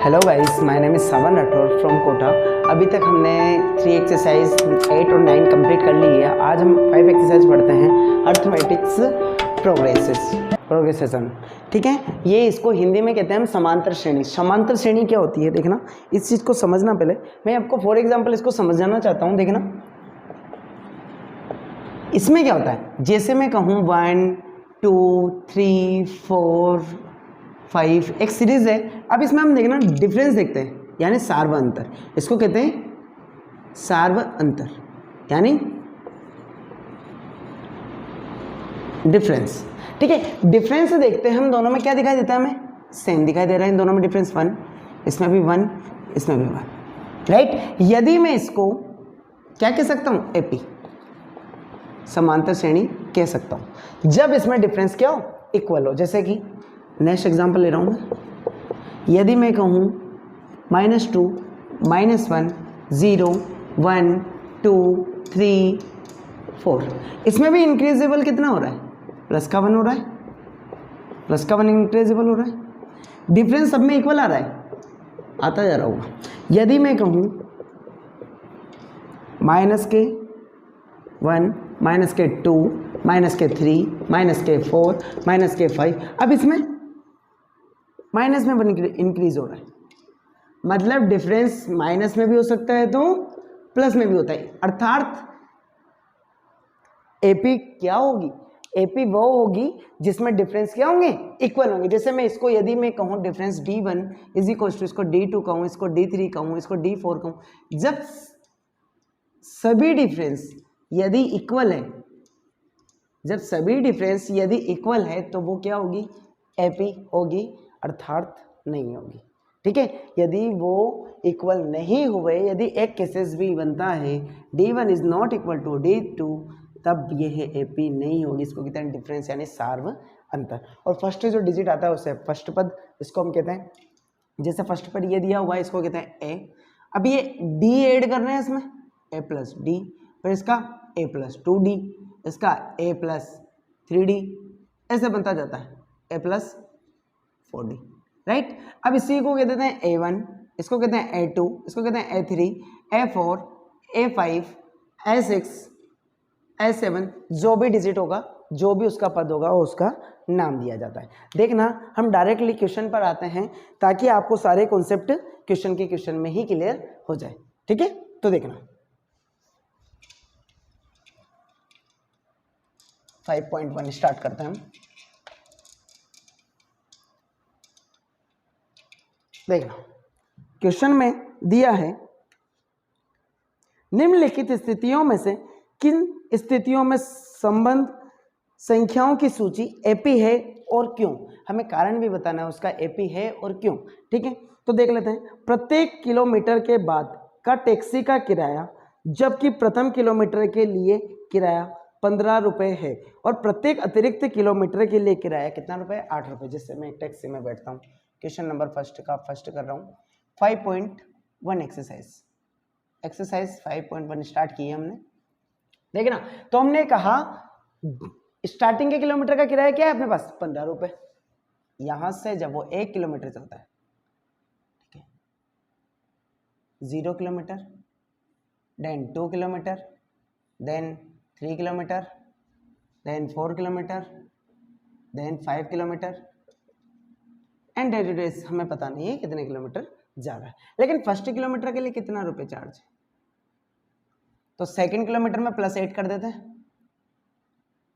Hello guys, my name is Sawan Rathore from Kota. अभी तक हमने 3 एक्सरसाइज 8 और 9 कंप्लीट कर ली है। आज हम 5 एक्सरसाइज पढ़ते हैं, अर्थमेटिक्स प्रोग्रेसेशन। ठीक है, ये इसको हिंदी में कहते हैं हम समांतर श्रेणी। समांतर श्रेणी क्या होती है देखना, इस चीज़ को समझना। पहले मैं आपको फॉर एग्जाम्पल इसको समझाना चाहता हूँ। देखना इसमें क्या होता है, जैसे मैं कहूँ 1 2 3 4 5 एक सीरीज है। अब इसमें हम देखना डिफरेंस देखते हैं, यानी सार्व अंतर। इसको कहते हैं सार्व अंतर यानी डिफरेंस। ठीक है, डिफरेंस से देखते हैं हम दोनों में क्या दिखाई देता है, हमें सेम दिखाई दे रहा है इन दोनों में डिफरेंस 1, इसमें भी 1, इसमें भी 1, राइट। यदि मैं इसको क्या कह सकता हूँ, एपी समांतर श्रेणी कह सकता हूँ जब इसमें डिफरेंस क्या हो, इक्वल हो। जैसे कि नेक्स्ट एग्जांपल ले रहा हूँ मैं। यदि मैं कहूँ -2 -1 0 1 2 3 4, इसमें भी इंक्रीजेबल कितना हो रहा है, प्लस का 1 हो रहा है, प्लस का 1 इंक्रीजेबल हो रहा है। डिफरेंस सब में इक्वल आ रहा है, आता जा रहा होगा। यदि मैं कहूँ -1 -2 -3 -4 -5, अब इसमें माइनस में 1 इंक्रीज हो रहा है। मतलब डिफरेंस माइनस में भी हो सकता है तो प्लस में भी होता है। अर्थात एपी क्या होगी, एपी वो होगी जिसमें डिफरेंस क्या होंगे, इक्वल होंगे। जैसे मैं इसको यदि मैं कहूँ difference D1 is equal to, इसको D2 कहूँ, इसको D3 कहूँ, इसको D4 कहूँ, जब सभी डिफरेंस यदि इक्वल है, जब सभी डिफरेंस यदि इक्वल है तो वो क्या होगी, एपी होगी, अर्थात नहीं होगी। ठीक है, यदि वो इक्वल नहीं हुए, यदि एक केसेस भी बनता है D1 is not equal to D2, तब यह एपी नहीं होगी। इसको कहते हैं डिफरेंस यानी सार्व अंतर। और फर्स्ट जो डिजिट आता है उससे फर्स्ट पद, इसको हम कहते हैं, जैसे फर्स्ट पद ये दिया हुआ है इसको कहते हैं ए। अब ये डी ऐड कर रहे हैं इसमें, a प्लस डी, फिर इसका a प्लस 2d, इसका a प्लस 3d, ऐसे बनता जाता है a प्लस 4d, राइट। अब इसी को कहते हैं a1, इसको कहते हैं a2, इसको कहते हैं a3, a4, a5, a6, a7, जो भी डिजिट होगा, जो भी उसका पद होगा वो उसका नाम दिया जाता है। देखना हम डायरेक्टली क्वेश्चन पर आते हैं ताकि आपको सारे कॉन्सेप्ट क्वेश्चन में ही क्लियर हो जाए। ठीक है, तो देखना 5.1 स्टार्ट करते हैं हम। देखना क्वेश्चन में दिया है, निम्नलिखित स्थितियों में से किन स्थितियों में संबंध संख्याओं की सूची एपी है और क्यों। हमें कारण भी बताना है उसका, एपी है और क्यों। ठीक है, तो देख लेते हैं। प्रत्येक किलोमीटर के बाद का टैक्सी का किराया, जबकि प्रथम किलोमीटर के लिए किराया 15 रुपये है और प्रत्येक अतिरिक्त किलोमीटर के लिए किराया कितना रुपये, 8 रुपये। जिससे मैं टैक्सी में बैठता हूँ। क्वेश्चन नंबर फर्स्ट कर रहा हूँ। 5.1 एक्सरसाइज 5.1 स्टार्ट की है हमने। देखना, तो हमने कहा स्टार्टिंग के किलोमीटर का किराया क्या है अपने पास, 15 रुपये। यहां से जब वो 1 किलोमीटर चलता है, ठीक है, 0 kilometre, then 2 kilometre, then 3 kilometre, then 4 kilometre, then 5 kilometre and days हमें पता नहीं है कितने किलोमीटर जा रहा है, लेकिन फर्स्ट किलोमीटर के लिए कितना रुपये चार्ज है। तो सेकंड किलोमीटर में +8 कर देते हैं,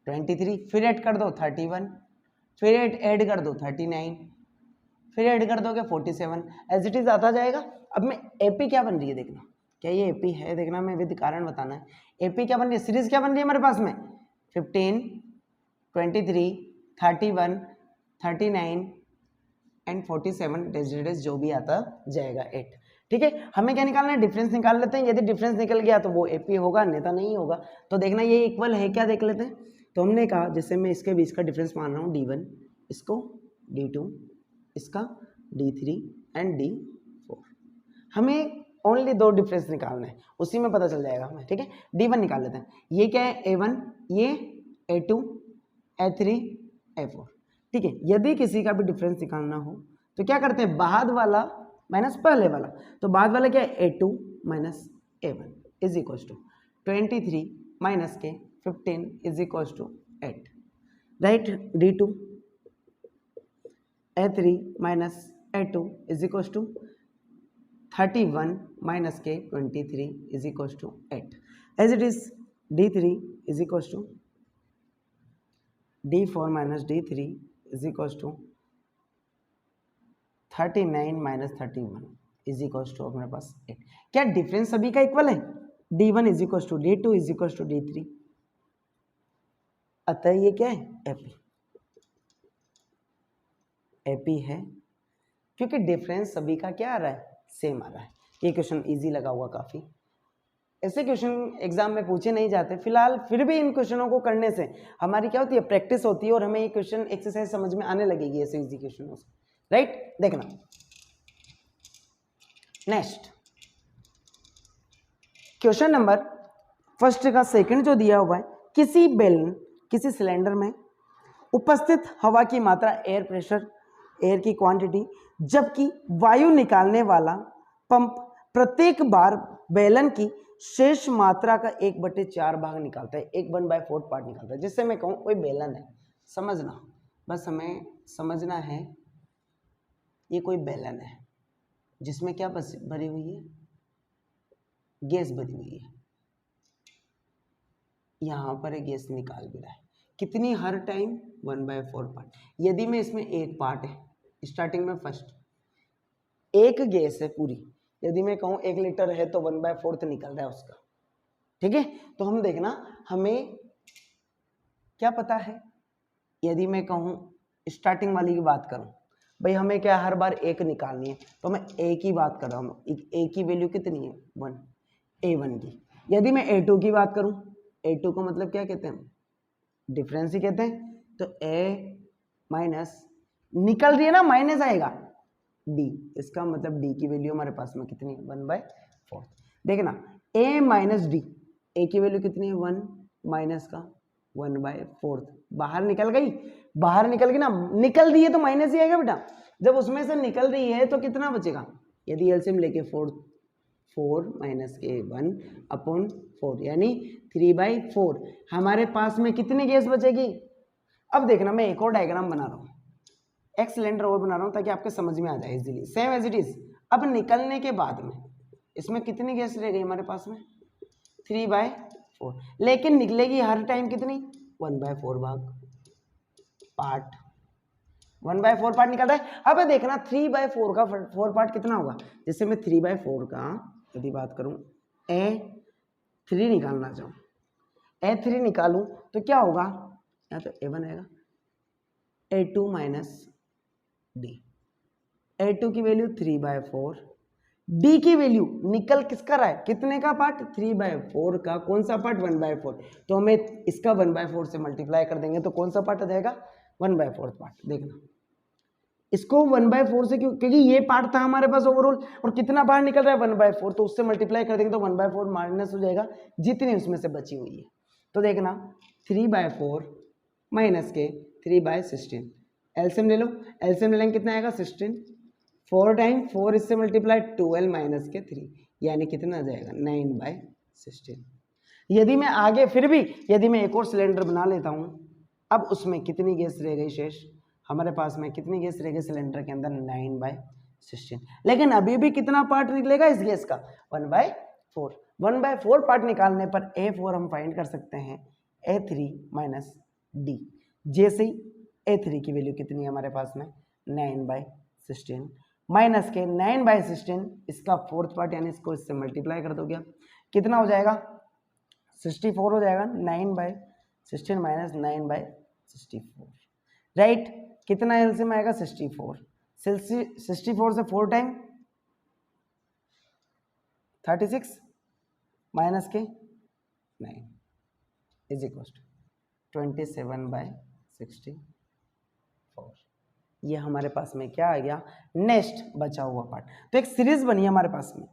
23, फिर ऐड कर दो 31, फिर ऐड कर दो 39, फिर ऐड कर दोगे 47, एज इट इज आता जाएगा। अब मैं एपी क्या बन रही है देखना, क्या ये एपी है देखना, मैं विद कारण बताना है। एपी क्या बन रही है, सीरीज क्या बन रही है हमारे पास में, 15 23 31 39 एंड 47 डेज जो भी आता जाएगा 8। ठीक है, हमें क्या निकालना है, डिफरेंस निकाल लेते हैं। यदि डिफरेंस निकल गया तो वो एपी होगा, अन्यथा नहीं होगा। तो देखना ये इक्वल है क्या, देख लेते हैं। तो हमने कहा जैसे मैं इसके बीच का डिफरेंस मान रहा हूँ D1, इसको D2, इसका D3 एंड D4। हमें ओनली 2 डिफरेंस निकालना है, उसी में पता चल जाएगा हमें। ठीक है, D1 निकाल लेते हैं। ये क्या है, A1, ये A2, A3, A4। ठीक है, यदि किसी का भी डिफरेंस निकालना हो तो क्या करते हैं, बाद वाला माइनस पहले वाला, तो बाद वाला क्या है A2 minus A1 is equal to 23 minus के 15 is equal to 8, right. D2 A3 minus A2 is equal to 31 minus के 23 is equal to 8, as it is D3 is equal to D4 minus D3 is equal to 39 minus 31 is equal to अपने पास 8। क्या difference सभी का equal है? D1 is equal to D2 is equal to D3, अतः ये क्या है? एपी। एपी है क्योंकि डिफरेंस सभी का क्या आ रहा है? सेम आ रहा है। ये क्वेश्चन इजी लगा हुआ काफी, ऐसे क्वेश्चन एग्जाम में पूछे नहीं जाते फिलहाल, फिर भी इन क्वेश्चनों को करने से हमारी क्या होती है? प्रैक्टिस होती है और हमें ये क्वेश्चन एक्सरसाइज समझ में आने लगेगी ऐसे इजी क्वेश्चनों से, राइट। देखना नेक्स्ट क्वेश्चन नंबर फर्स्ट का सेकंड जो दिया हुआ है, किसी बेलन किसी सिलेंडर में उपस्थित हवा की मात्रा, एयर प्रेशर, एयर की क्वांटिटी, जबकि वायु निकालने वाला पंप प्रत्येक बार बेलन की शेष मात्रा का 1/4 भाग निकालता है, 1/4 पार्ट निकालता है। जिससे मैं कहूँ कोई बेलन है, समझना, बस हमें समझना है ये कोई बेलन है जिसमें क्या भरी हुई है? गैस भरी हुई है। यहाँ पर एक गैस निकाल भी रहा है, कितनी? हर टाइम 1/4 पार्ट। यदि मैं इसमें एक पार्ट है स्टार्टिंग में फर्स्ट, एक गैस है पूरी, यदि मैं कहूँ 1 लीटर है तो 1/4 निकल रहा है उसका, ठीक है। तो हम देखना, हमें क्या पता है? यदि मैं कहूँ स्टार्टिंग वाली की बात करूँ, भाई हमें क्या हर बार एक निकालनी है, तो मैं ए की बात कर रहा हूँ। ए की वैल्यू कितनी है? 1, A1 की। यदि मैं A2 की बात करूँ, A2 को मतलब क्या कहते हैं? डिफरेंस ही कहते हैं। तो A माइनस निकल रही है ना, माइनस आएगा D, इसका मतलब D की वैल्यू हमारे पास में कितनी है? 1/4। देखना A माइनस D, A की वैल्यू कितनी है? 1 माइनस का 1/4, बाहर निकल गई, बाहर निकल गई ना, निकल रही है तो माइनस ही आएगा बेटा। जब उसमें से निकल रही है तो कितना बचेगा? यदि एलसीएम लेके 4 माइनस के 1/4 यानी 3/4, हमारे पास में कितनी गैस बचेगी? अब देखना, मैं एक और डायग्राम बना रहा हूँ, एक सिलेंडर और बना रहा हूँ ताकि आपके समझ में आ जाए easily, same as it is. अब निकलने के बाद में इसमें कितनी गैस रह गई हमारे पास में? 3/4, लेकिन निकलेगी हर टाइम कितनी? 1/4 भाग पार्ट, 1/4 पार्ट निकल रहा है। अब देखना 3/4 का 4 पार्ट कितना होगा? जैसे मैं 3/4 का यदि बात करूं A3 निकालना चाहूँ, A3 निकालूं तो क्या होगा? या तो A1 आएगा, A2 माइनस D, A2 की वैल्यू 3/4, D की वैल्यू निकल किसका रहा है? कितने का पार्ट? 3/4 का। कौन सा पार्ट? 1/4। तो हमें इसका 1/4 से मल्टीप्लाई कर देंगे तो कौन सा पार्ट आ जाएगा? 1/4 पार्ट। देखना इसको 1/4 से, क्योंकि ये पार्ट था हमारे पास ओवरऑल, और कितना बाहर निकल रहा है? 1/4, तो उससे मल्टीप्लाई कर देंगे तो 1/4 माइनस हो जाएगा जितनी उसमें से बची हुई है। तो देखना 3/4 माइनस के 3/16, एलसीएम ले लो, एलसीएम ले लेंगे कितना आएगा? 16, 4 टाइम 4 इससे मल्टीप्लाई 12 माइनस के 3, यानी कितना आ जाएगा? 9/16। यदि मैं आगे फिर भी यदि मैं एक और सिलेंडर बना लेता हूँ, अब उसमें कितनी गैस रह गई शेष? हमारे पास में कितनी गैस रह गई सिलेंडर के अंदर? 9/16। लेकिन अभी भी कितना पार्ट निकलेगा इस गैस का? 1/4। 1/4 पार्ट निकालने पर A4 हम फाइंड कर सकते हैं A3 माइनस D। जैसे ही A3 की वैल्यू कितनी है हमारे पास में? 9/16 माइनस के 9/16, इसका 4th पार्ट यानी इसको इससे मल्टीप्लाई कर दोगे, कितना हो जाएगा? 64 हो जाएगा। 9/16 माइनस 9/64, राइट। कितना एलसीएम आएगा? 64। 64 से 4 टाइम 36 माइनस के 9 इज इक्वल टू 27/64। ये हमारे पास में क्या आ गया? नेक्स्ट बचा हुआ पार्ट। तो एक सीरीज बनी है हमारे पास में,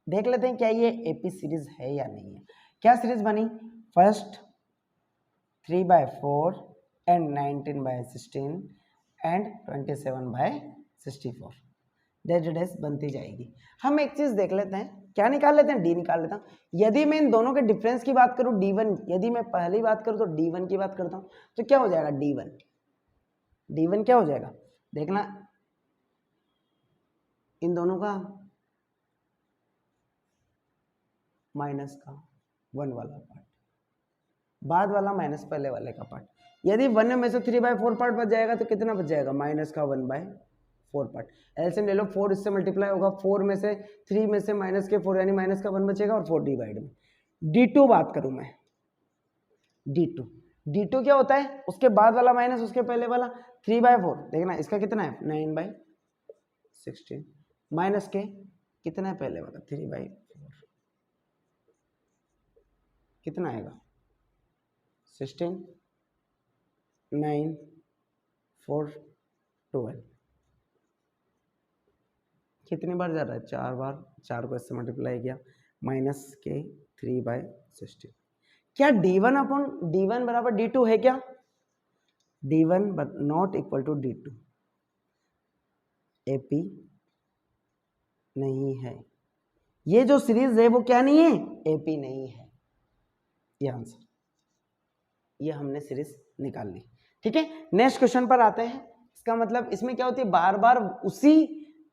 देख लेते हैं क्या ये एपी सीरीज है या नहीं है। क्या सीरीज बनी? First 3/4 and 19/16 and 27/64। Dash dash बनती जाएगी। हम एक चीज देख लेते हैं, क्या निकाल लेते हैं, डी निकाल लेता हूँ। यदि मैं इन दोनों के डिफरेंस की बात करूँ d1, यदि मैं पहली बात करूँ तो d1 की बात करता हूँ, तो क्या हो जाएगा d1 क्या हो जाएगा, देखना इन दोनों का माइनस का 1 वाला पार्ट, बाद वाला माइनस पहले वाले का पार्ट। यदि 1 में से 3/4 पार्ट बच जाएगा तो कितना बच जाएगा, माइनस का 1/4 पार्ट। एलसीएम ले लो, 4 इससे मल्टीप्लाई होगा, 4 में से 3 में से माइनस के 4 यानी माइनस का 1 बचेगा और 4 डिवाइड में। d2 बात करूं मैं, d2 क्या होता है, उसके बाद वाला माइनस उसके पहले वाला, 3/4। देखना इसका कितना है 9/16 माइनस के कितना है पहले वाला 3/4, कितना आएगा 16 9 4 12, कितनी बार जा रहा है 4 बार, 4 को इससे मल्टीप्लाई किया, माइनस के 3/16। क्या d1 बराबर d2 है क्या, d1 not equal to d2, AP नहीं है। ये जो सीरीज है वो क्या नहीं है, AP नहीं है। ये आंसर, ये हमने सीरीज निकाल ली। ठीक है, नेक्स्ट क्वेश्चन पर आते हैं। इसका मतलब इसमें क्या होती है, बार बार उसी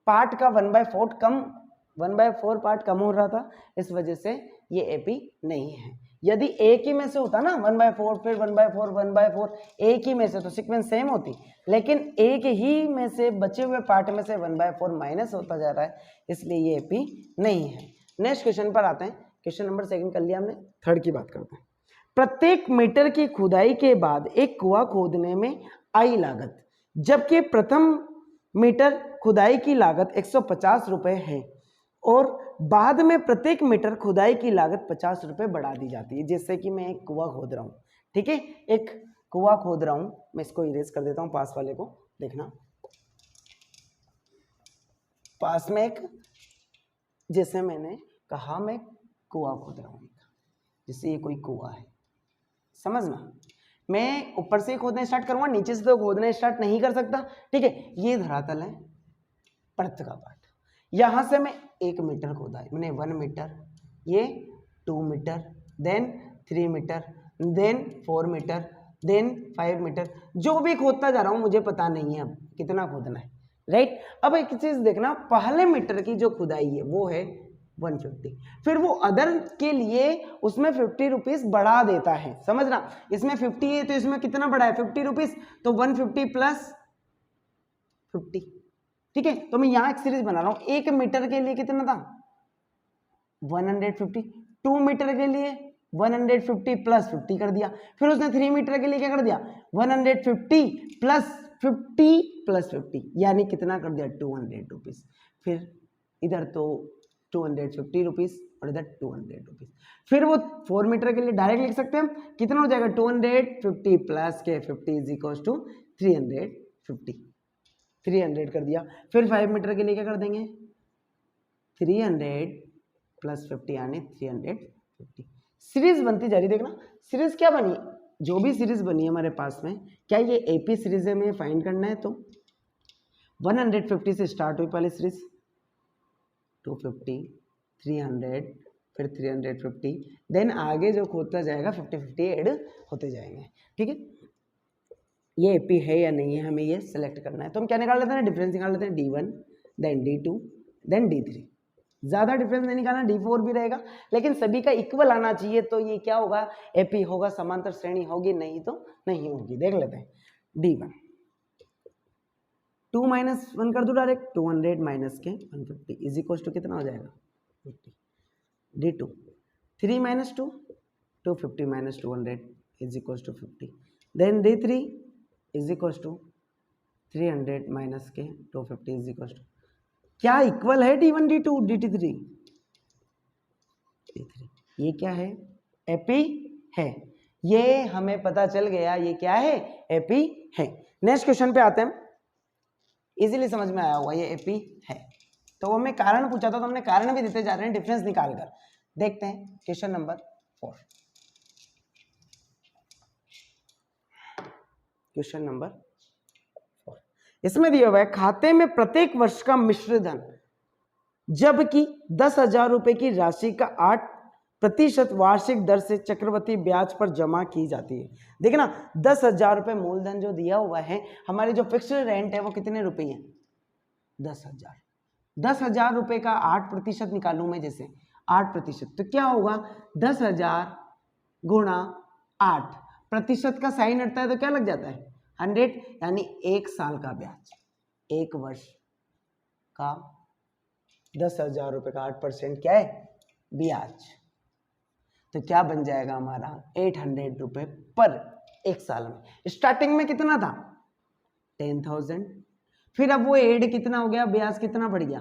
पार्ट का 1/4 पार्ट कम हो रहा था, इस वजह से ये AP नहीं है। यदि एक ही में से होता ना 1/4 फिर 1/4 एक ही में से, तो सीक्वेंस सेम होती, लेकिन एक ही में से बचे हुए पार्ट में से 1/4 माइनस होता जा रहा है, इसलिए ये AP नहीं है। नेक्स्ट क्वेश्चन पर आते हैं। क्वेश्चन नंबर 2 कर लिया हमने, थर्ड की बात करते हैं। प्रत्येक मीटर की खुदाई के बाद एक कुआं खोदने में आई लागत, जबकि प्रथम मीटर खुदाई की लागत 150 रुपए है और बाद में प्रत्येक मीटर खुदाई की लागत 50 रुपए बढ़ा दी जाती है। जैसे कि मैं एक कुआं खोद रहा हूं, ठीक है, एक कुआं खोद रहा हूं, मैं इसको इरेज कर देता हूं, पास वाले को देखना, पास में एक, जैसे मैंने कहा मैं कुआं खोद रहा हूं, जैसे ये कोई कुआं है, समझना, मैं ऊपर से खोदना स्टार्ट करूंगा, नीचे से तो खोदना स्टार्ट नहीं कर सकता। ठीक है, ये धरातल है, पर्त का पार्ट, यहां से मैं 1 मीटर खोदा है मैंने, 1 मीटर, ये 2 metre, then 3 metre, then 4 metre, then 5 metre, जो भी खोदता जा रहा हूं मुझे पता नहीं है अब कितना खोदना है, राइट। अब एक चीज देखना, पहले मीटर की जो खुदाई है वो है 150, फिर वो अदर के लिए उसमें 50 रुपीज बढ़ा देता है, समझना, इसमें 50 है तो इसमें कितना बढ़ा है 50 रुपीज, तो 150 प्लस 50। ठीक है, तो मैं यहां एक सीरीज बना रहा हूं, 1 मीटर के लिए कितना था 150, 2 मीटर के लिए 150 प्लस 50 कर दिया, फिर उसने 3 मीटर के लिए क्या कर दिया 150 प्लस 50 प्लस 50, यानी कितना कर दिया 200 रुपीज। फिर इधर तो 250 रुपीज और इधर 200 रुपीज। फिर वो 4 मीटर के लिए डायरेक्ट लिख सकते हैं हम, कितना हो जाएगा 250 प्लस के 50 इज इक्वल टू 350, 300 कर दिया। फिर 5 मीटर के लिए क्या कर देंगे 300 प्लस 50 यानी 350। सीरीज बनती जा रही, देखना सीरीज क्या बनी, जो भी सीरीज बनी है हमारे पास में, क्या ये AP सीरीज है, हमें फाइंड करना है। तो 150 से स्टार्ट हुई पहले सीरीज, 250, 300, फिर 350, देन आगे जो खोदता जाएगा 50-50 ऐड होते जाएंगे। ठीक है, ये AP है या नहीं है हमें ये सिलेक्ट करना है। तो हम क्या निकाल लेते हैं, डिफरेंस निकाल लेते हैं, D1 then D2 then D3। ज्यादा डिफरेंस नहीं निकालना, D4 भी रहेगा, लेकिन सभी का इक्वल आना चाहिए, तो ये क्या होगा AP होगा, समांतर श्रेणी होगी, नहीं तो नहीं होगी। देख लेते हैं, D1 2 माइनस 1 कर दो डायरेक्ट, 200 माइनस के 150 इज इक्वल टू कितना हो जाएगा 50। D2 3 minus 2 250 minus 200 is equal to 50, then D3 is equal to 300 minus के 250 इज इक्वल टू, क्या इक्वल है D1 D2 D3, ये क्या है AP है, ये हमें पता चल गया, ये क्या है AP है। नेक्स्ट क्वेश्चन पे आते हैं, इजीली समझ में आया होगा, ये AP है। तो हमें कारण पूछा था, तो हमने कारण भी देते जा रहे हैं डिफरेंस निकाल कर। देखते हैं क्वेश्चन नंबर 4, क्वेश्चन नंबर 4, इसमें दिया हुआ है खाते में प्रत्येक वर्ष का मिश्र धन जबकि 10,000 रुपए की राशि का 8% वार्षिक दर से चक्रवृद्धि ब्याज पर जमा की जाती है। देखना 10,000 रुपए मूलधन जो दिया हुआ है, हमारी जो फिक्स्ड रेंट है वो कितने रुपए है? 10,000। 10,000 रुपए का 8% निकालूं मैं, जैसे 8%, तो क्या होगा? 10,000 गुणा 8%, का साइन हटता है तो क्या लग जाता है? 100, यानी 1 साल का ब्याज, 1 वर्ष का 10,000 रुपए का 8% क्या है? ब्याज। तो क्या बन जाएगा हमारा? 800 रुपए पर 1 साल में। स्टार्टिंग में कितना था? 10,000, फिर अब वो एड कितना हो गया, ब्याज कितना बढ़ गया,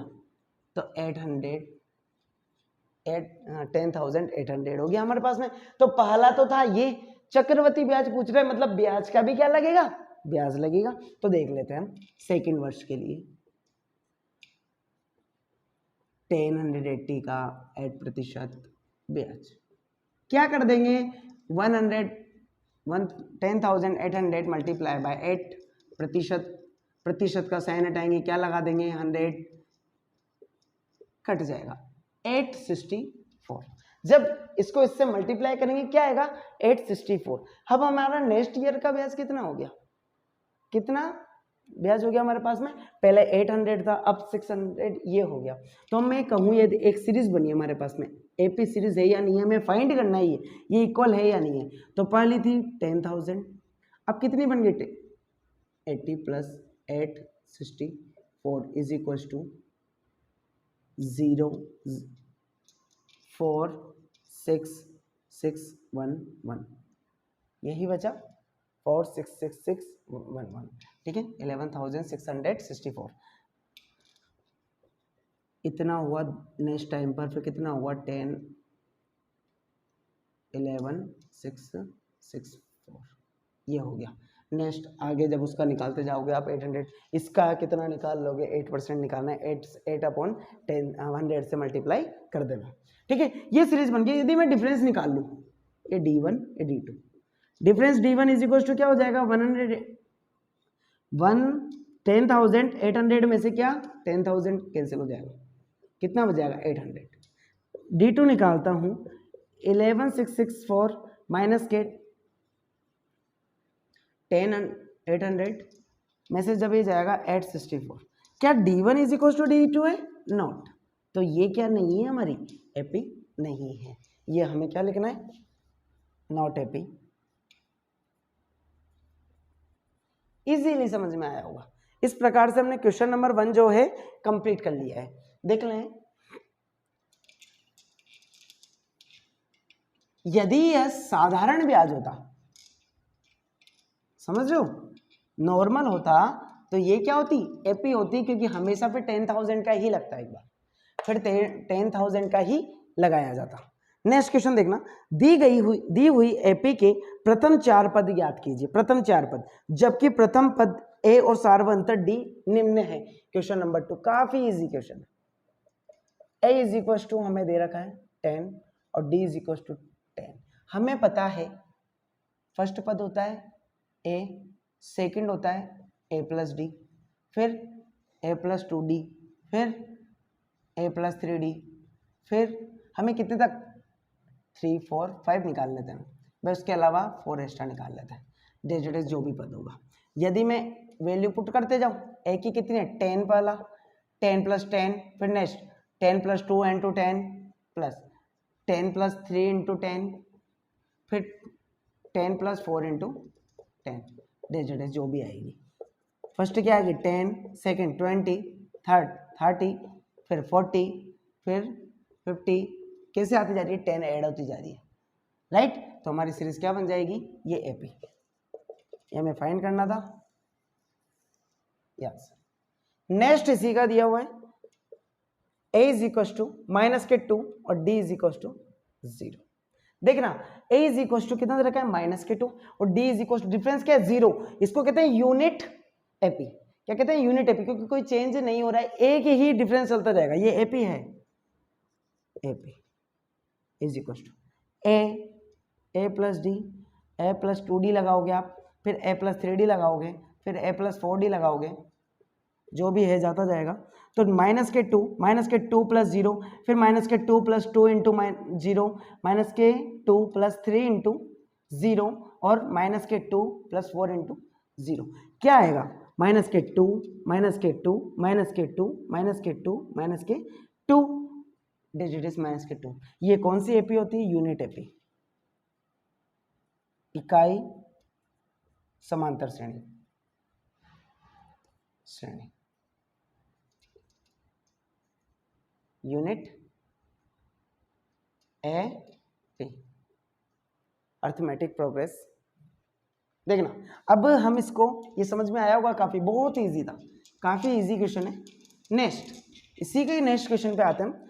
तो 10,800 हो गया हमारे पास में। तो पहला तो था ये चक्रवृद्धि ब्याज पूछ रहे हैं, मतलब ब्याज का भी क्या लगेगा? ब्याज लगेगा। तो देख लेते हैं हम सेकेंड वर्ष के लिए 1080 का 8% ब्याज क्या कर देंगे? 10,800 मल्टीप्लाई बाय 8%, प्रतिशत का साइन हटाएंगे, क्या लगा देंगे? 100, कट जाएगा 864। जब इसको इससे मल्टीप्लाई करेंगे क्या आएगा? 864। अब हमारा नेक्स्ट ईयर का ब्याज कितना हो गया? कितना ब्याज हो गया हमारे पास में? पहले 800 था, अब 600 ये हो गया। तो मैं कहूँ ये एक सीरीज बनी है हमारे पास में, एपी सीरीज है या नहीं है, हमें फाइंड करना है ये इक्वल है या नहीं है। तो पहली थी 10,000, अब कितनी बन गई? 80 प्लस 864 इज इक्वल टू 0466611, यही बचा 466611, ठीक है। 11,664 इतना हुआ नेक्स्ट टाइम पर, फिर कितना हुआ? 10 11,664 ये हो गया। नेक्स्ट आगे जब उसका निकालते जाओगे आप 800, इसका कितना निकाल लोगे? 8% निकालना है, 8/10 से मल्टीप्लाई कर देना, ठीक है। ये सीरीज बन गई। यदि मैं डिफरेंस निकाल लूँ, ये D1 ये D2, difference D1 is equal to क्या हो जाएगा? 10,800 में से क्या 10,000 कैंसिल हो जाएगा, कितना हो जाएगा? 800। D2 निकालता हूँ 11,664 माइनस के 10,800 में से जब ये जाएगा 864, क्या D1 is equal to D2 है? नॉट। तो ये क्या नहीं है? हमारी एपी नहीं है। ये हमें क्या लिखना है? Not AP. इजीली समझ में आया होगा। इस प्रकार से हमने क्वेश्चन नंबर 1 जो है कंप्लीट कर लिया है। देख लें, यदि यह साधारण ब्याज होता, समझ रहे हो, नॉर्मल होता, तो ये क्या होती? एपी होती, क्योंकि हमेशा फिर 10,000 का ही लगता है, एक बार फिर 10,000 का ही लगाया जाता। नेक्स्ट क्वेश्चन देखना, दी हुई एपी के प्रथम 4 पद ज्ञात कीजिए। प्रथम 4 पद, जबकि प्रथम पद ए और सार्वंतर डी निम्न है। क्वेश्चन नंबर 2 काफी इजी क्वेश्चन है। ए इज इक्वल टू हमें दे रखा है 10 और डी इज इक्वल टू 10। हमें पता है फर्स्ट पद होता है ए, सेकंड होता है ए प्लस डी, फिर ए प्लस 2d, फिर ए प्लस 3d, फिर हमें कितने तक 3 4 5 निकाल लेते हैं, बस उसके अलावा 4 एक्स्ट्रा निकाल लेते हैं, डेज जो भी पद होगा। यदि मैं वैल्यू पुट करते जाऊँ, ए की कितनी है 10, पहला 10 प्लस 10, फिर next 10 plus 2 into 10 plus 10 plus 3 into 10, फिर 10 प्लस 4 इंटू 10, डेज जो भी आएगी। फर्स्ट क्या आएगी 10, सेकेंड 20, थर्ड 30, फिर 40, फिर 50, कैसे आती जा रही है? 10 ऐड होती जा रही है, राइट। तो हमारी सीरीज क्या बन जाएगी? ये एपी, ये हमें फाइंड करना था। यस, नेक्स्ट इसी का दिया हुआ है, a is equal to minus के 2 और d इज इक्वल टू 0। देखना a इज इक्वल टू कितना दे रखा है? माइनस के 2 और d is equal to difference क्या है? 0। इसको कहते हैं यूनिट एपी। क्या कहते हैं? यूनिट एपी, क्योंकि कोई चेंज नहीं हो रहा है, एक ही डिफरेंस चलता जाएगा। ये एपी है, AP is equal to A plus D, A plus 2d लगाओगे आप, फिर ए प्लस 3d लगाओगे, फिर ए प्लस 4d लगाओगे, जो भी है जाता जाएगा, तो -2 प्लस 0, फिर -2 प्लस 2 इंटू 0, -2 प्लस 3 इंटू 0 और -2 प्लस 4 इंटू 0 क्या आएगा? -2 -2 -2 डिजिट इज -2। ये कौन सी एपी होती है? यूनिट एपी, इकाई समांतर श्रेणी, यूनिट एपी, अर्थमेटिक प्रोग्रेस। देखना अब हम इसको, ये समझ में आया होगा, काफी बहुत इजी था, काफी इजी क्वेश्चन है। नेक्स्ट, इसी के नेक्स्ट क्वेश्चन पे आते हैं हम,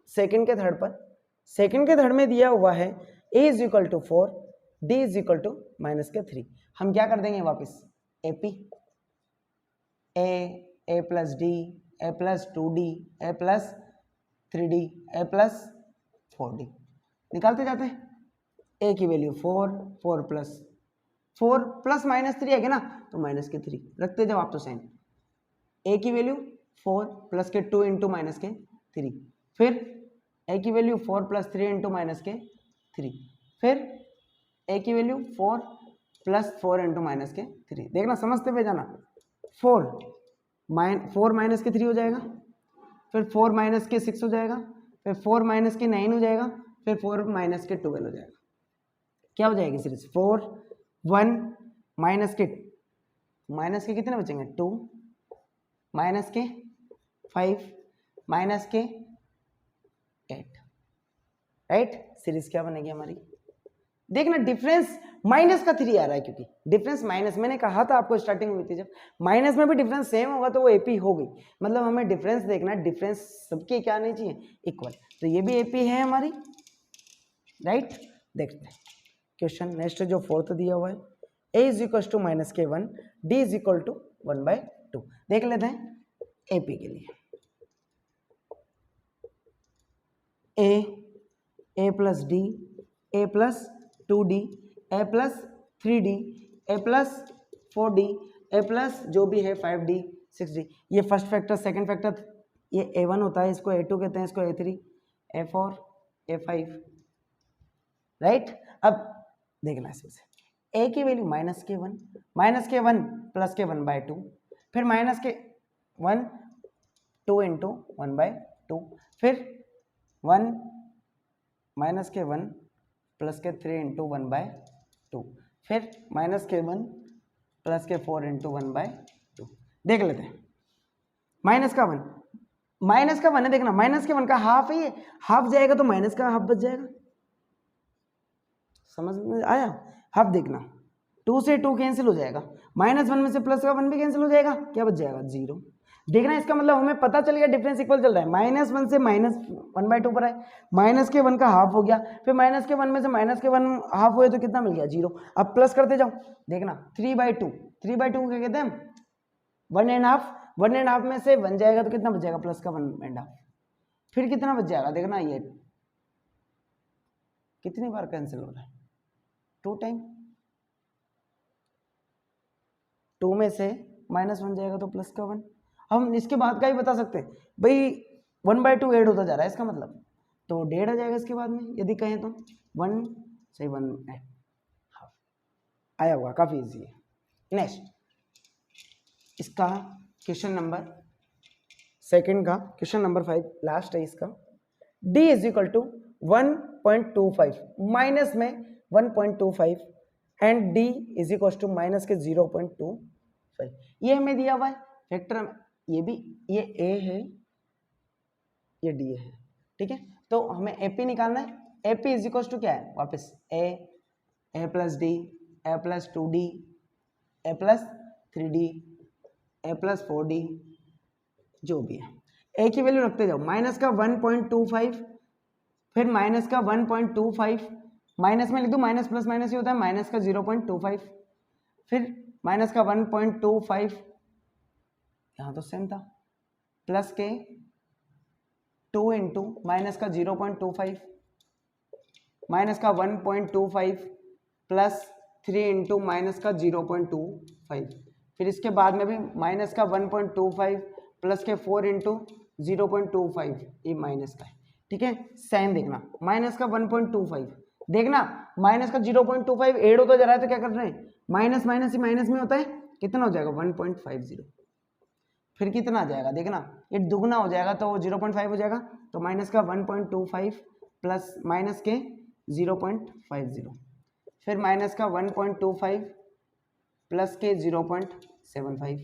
सेकंड के थर्ड पर। सेकंड के थर्ड में दिया हुआ है a is equal to 4, d is equal to -3। हम क्या कर देंगे वापस? AP, a plus D, a plus 2d, a plus 3d, a plus 4d निकालते जाते हैं। a की वैल्यू 4 प्लस 4 प्लस -3 है ना, तो -3 रखते जाओ आप तो साइन। a की वैल्यू 4 प्लस के 2 इंटू -3, फिर a की वैल्यू 4 प्लस 3 इंटू -3, फिर a की वैल्यू 4 प्लस 4 इंटू -3। देखना समझते हुए जाना। 4 -3 हो जाएगा, फिर 4 -6 हो जाएगा, फिर 4 -9 हो जाएगा, फिर 4 -12 हो जाएगा। क्या हो जाएगी सीरीज? 4 1 माइनस के कितने बचेंगे? 2 -5 -8, राइट। सीरीज क्या बनेगी हमारी? देखना डिफरेंस माइनस का 3 आ रहा है, क्योंकि डिफरेंस माइनस, मैंने कहा था आपको स्टार्टिंग में थी, जब माइनस में भी डिफरेंस सेम होगा तो वो एपी हो गई। मतलब हमें डिफरेंस देखना, डिफरेंस सबके क्या नहीं चाहिए? इक्वल। तो ये भी एपी है हमारी, राइट। देखते हैं क्वेश्चन नेक्स्ट जो फोर्थ दिया हुआ है, a is equal to -k1, d is equal to 1/2। देख लेते हैं एपी के लिए। a plus D, a plus 2d, a plus 3d, a plus 4d, a plus जो भी है 5d 6d। ये फर्स्ट फैक्टर, सेकंड फैक्टर, ये a1 होता है, इसको a2 कहते हैं, इसको a3, a4, a5, राइट। अब देखना इसमें से a की वैल्यू -k1 प्लस के 1/2, फिर -k1 2 इंटू 1/2, फिर 1 -k1 प्लस के 3 इंटू 1/2, फिर -k1 प्लस के 4 इंटू 1/2। देख लेते हैं। माइनस का वन है, देखना -k1 का हाफ है, ये हाफ जाएगा तो माइनस का हाफ बच जाएगा। समझ में आया? हाफ देखना, 2 से 2 कैंसिल हो जाएगा, -1 में से प्लस का 1 भी कैंसिल हो जाएगा, क्या बच जाएगा? 0। देखना इसका मतलब हमें पता चल गया डिफरेंस इक्वल चल रहा है। -1 से -1/2 पर है, -k1 का हाफ हो गया, फिर -k1 में से -k1 हाफ हुए तो कितना मिल गया? 0। अब प्लस करते जाओ, देखना 3/2 क्या कहते हैं? 1.5 में से 1 जाएगा तो कितना बच जाएगा? प्लस का 1.5। फिर कितना बच जाएगा? देखना ये कितनी बार कैंसिल हो रहा है? 2 टाइम। 2 में से -1 जाएगा तो प्लस का 1। हम इसके बाद का ही बता सकते हैं भाई, 1/2 ऐड होता जा रहा है, इसका मतलब तो 1.5 आ जाएगा इसके बाद में, यदि कहें तो 1 से 1 ऐड हाफ आया होगा, काफी इजी है। नेक्स्ट इसका क्वेश्चन नंबर सेकंड का क्वेश्चन नंबर 5 लास्ट है इसका। d is equal to 1.25, minus में 1.25 and d is equal to minus के 0.25। ये हमें दिया हुआ है फैक्टर, ये भी, ये a है, ये d है, ठीक है। तो हमें AP निकालना है। AP इज इक्वल टू क्या है? वापस a plus D, a plus 2d, a plus 3d, a plus 4d, जो भी है a की वैल्यू रखते जाओ। माइनस का 1.25, फिर माइनस का 1.25, माइनस में लिख दो, माइनस प्लस माइनस ही होता है, माइनस का 0.25, फिर माइनस का 1.25, यहाँ तो सेम था, प्लस के 2 इंटू माइनस का 0.25, माइनस का 1.25 प्लस 3 इंटू माइनस का 0.25, फिर इसके बाद में भी माइनस का 1.25 प्लस के 4 इंटू 0.25, ये माइनस का है, ठीक है। साइन देखना, माइनस का 1.25, देखना माइनस का 0.25 ऐड होता जा रहा है, तो क्या कर रहे हैं, माइनस माइनस ही माइनस में होता है, कितना हो जाएगा 1.50, फिर कितना आ जाएगा, देखना ये दुगना हो जाएगा तो 0.5 हो जाएगा, तो माइनस का 1.25 प्लस माइनस के 0.50, फिर माइनस का 1.25 प्लस के 0.75,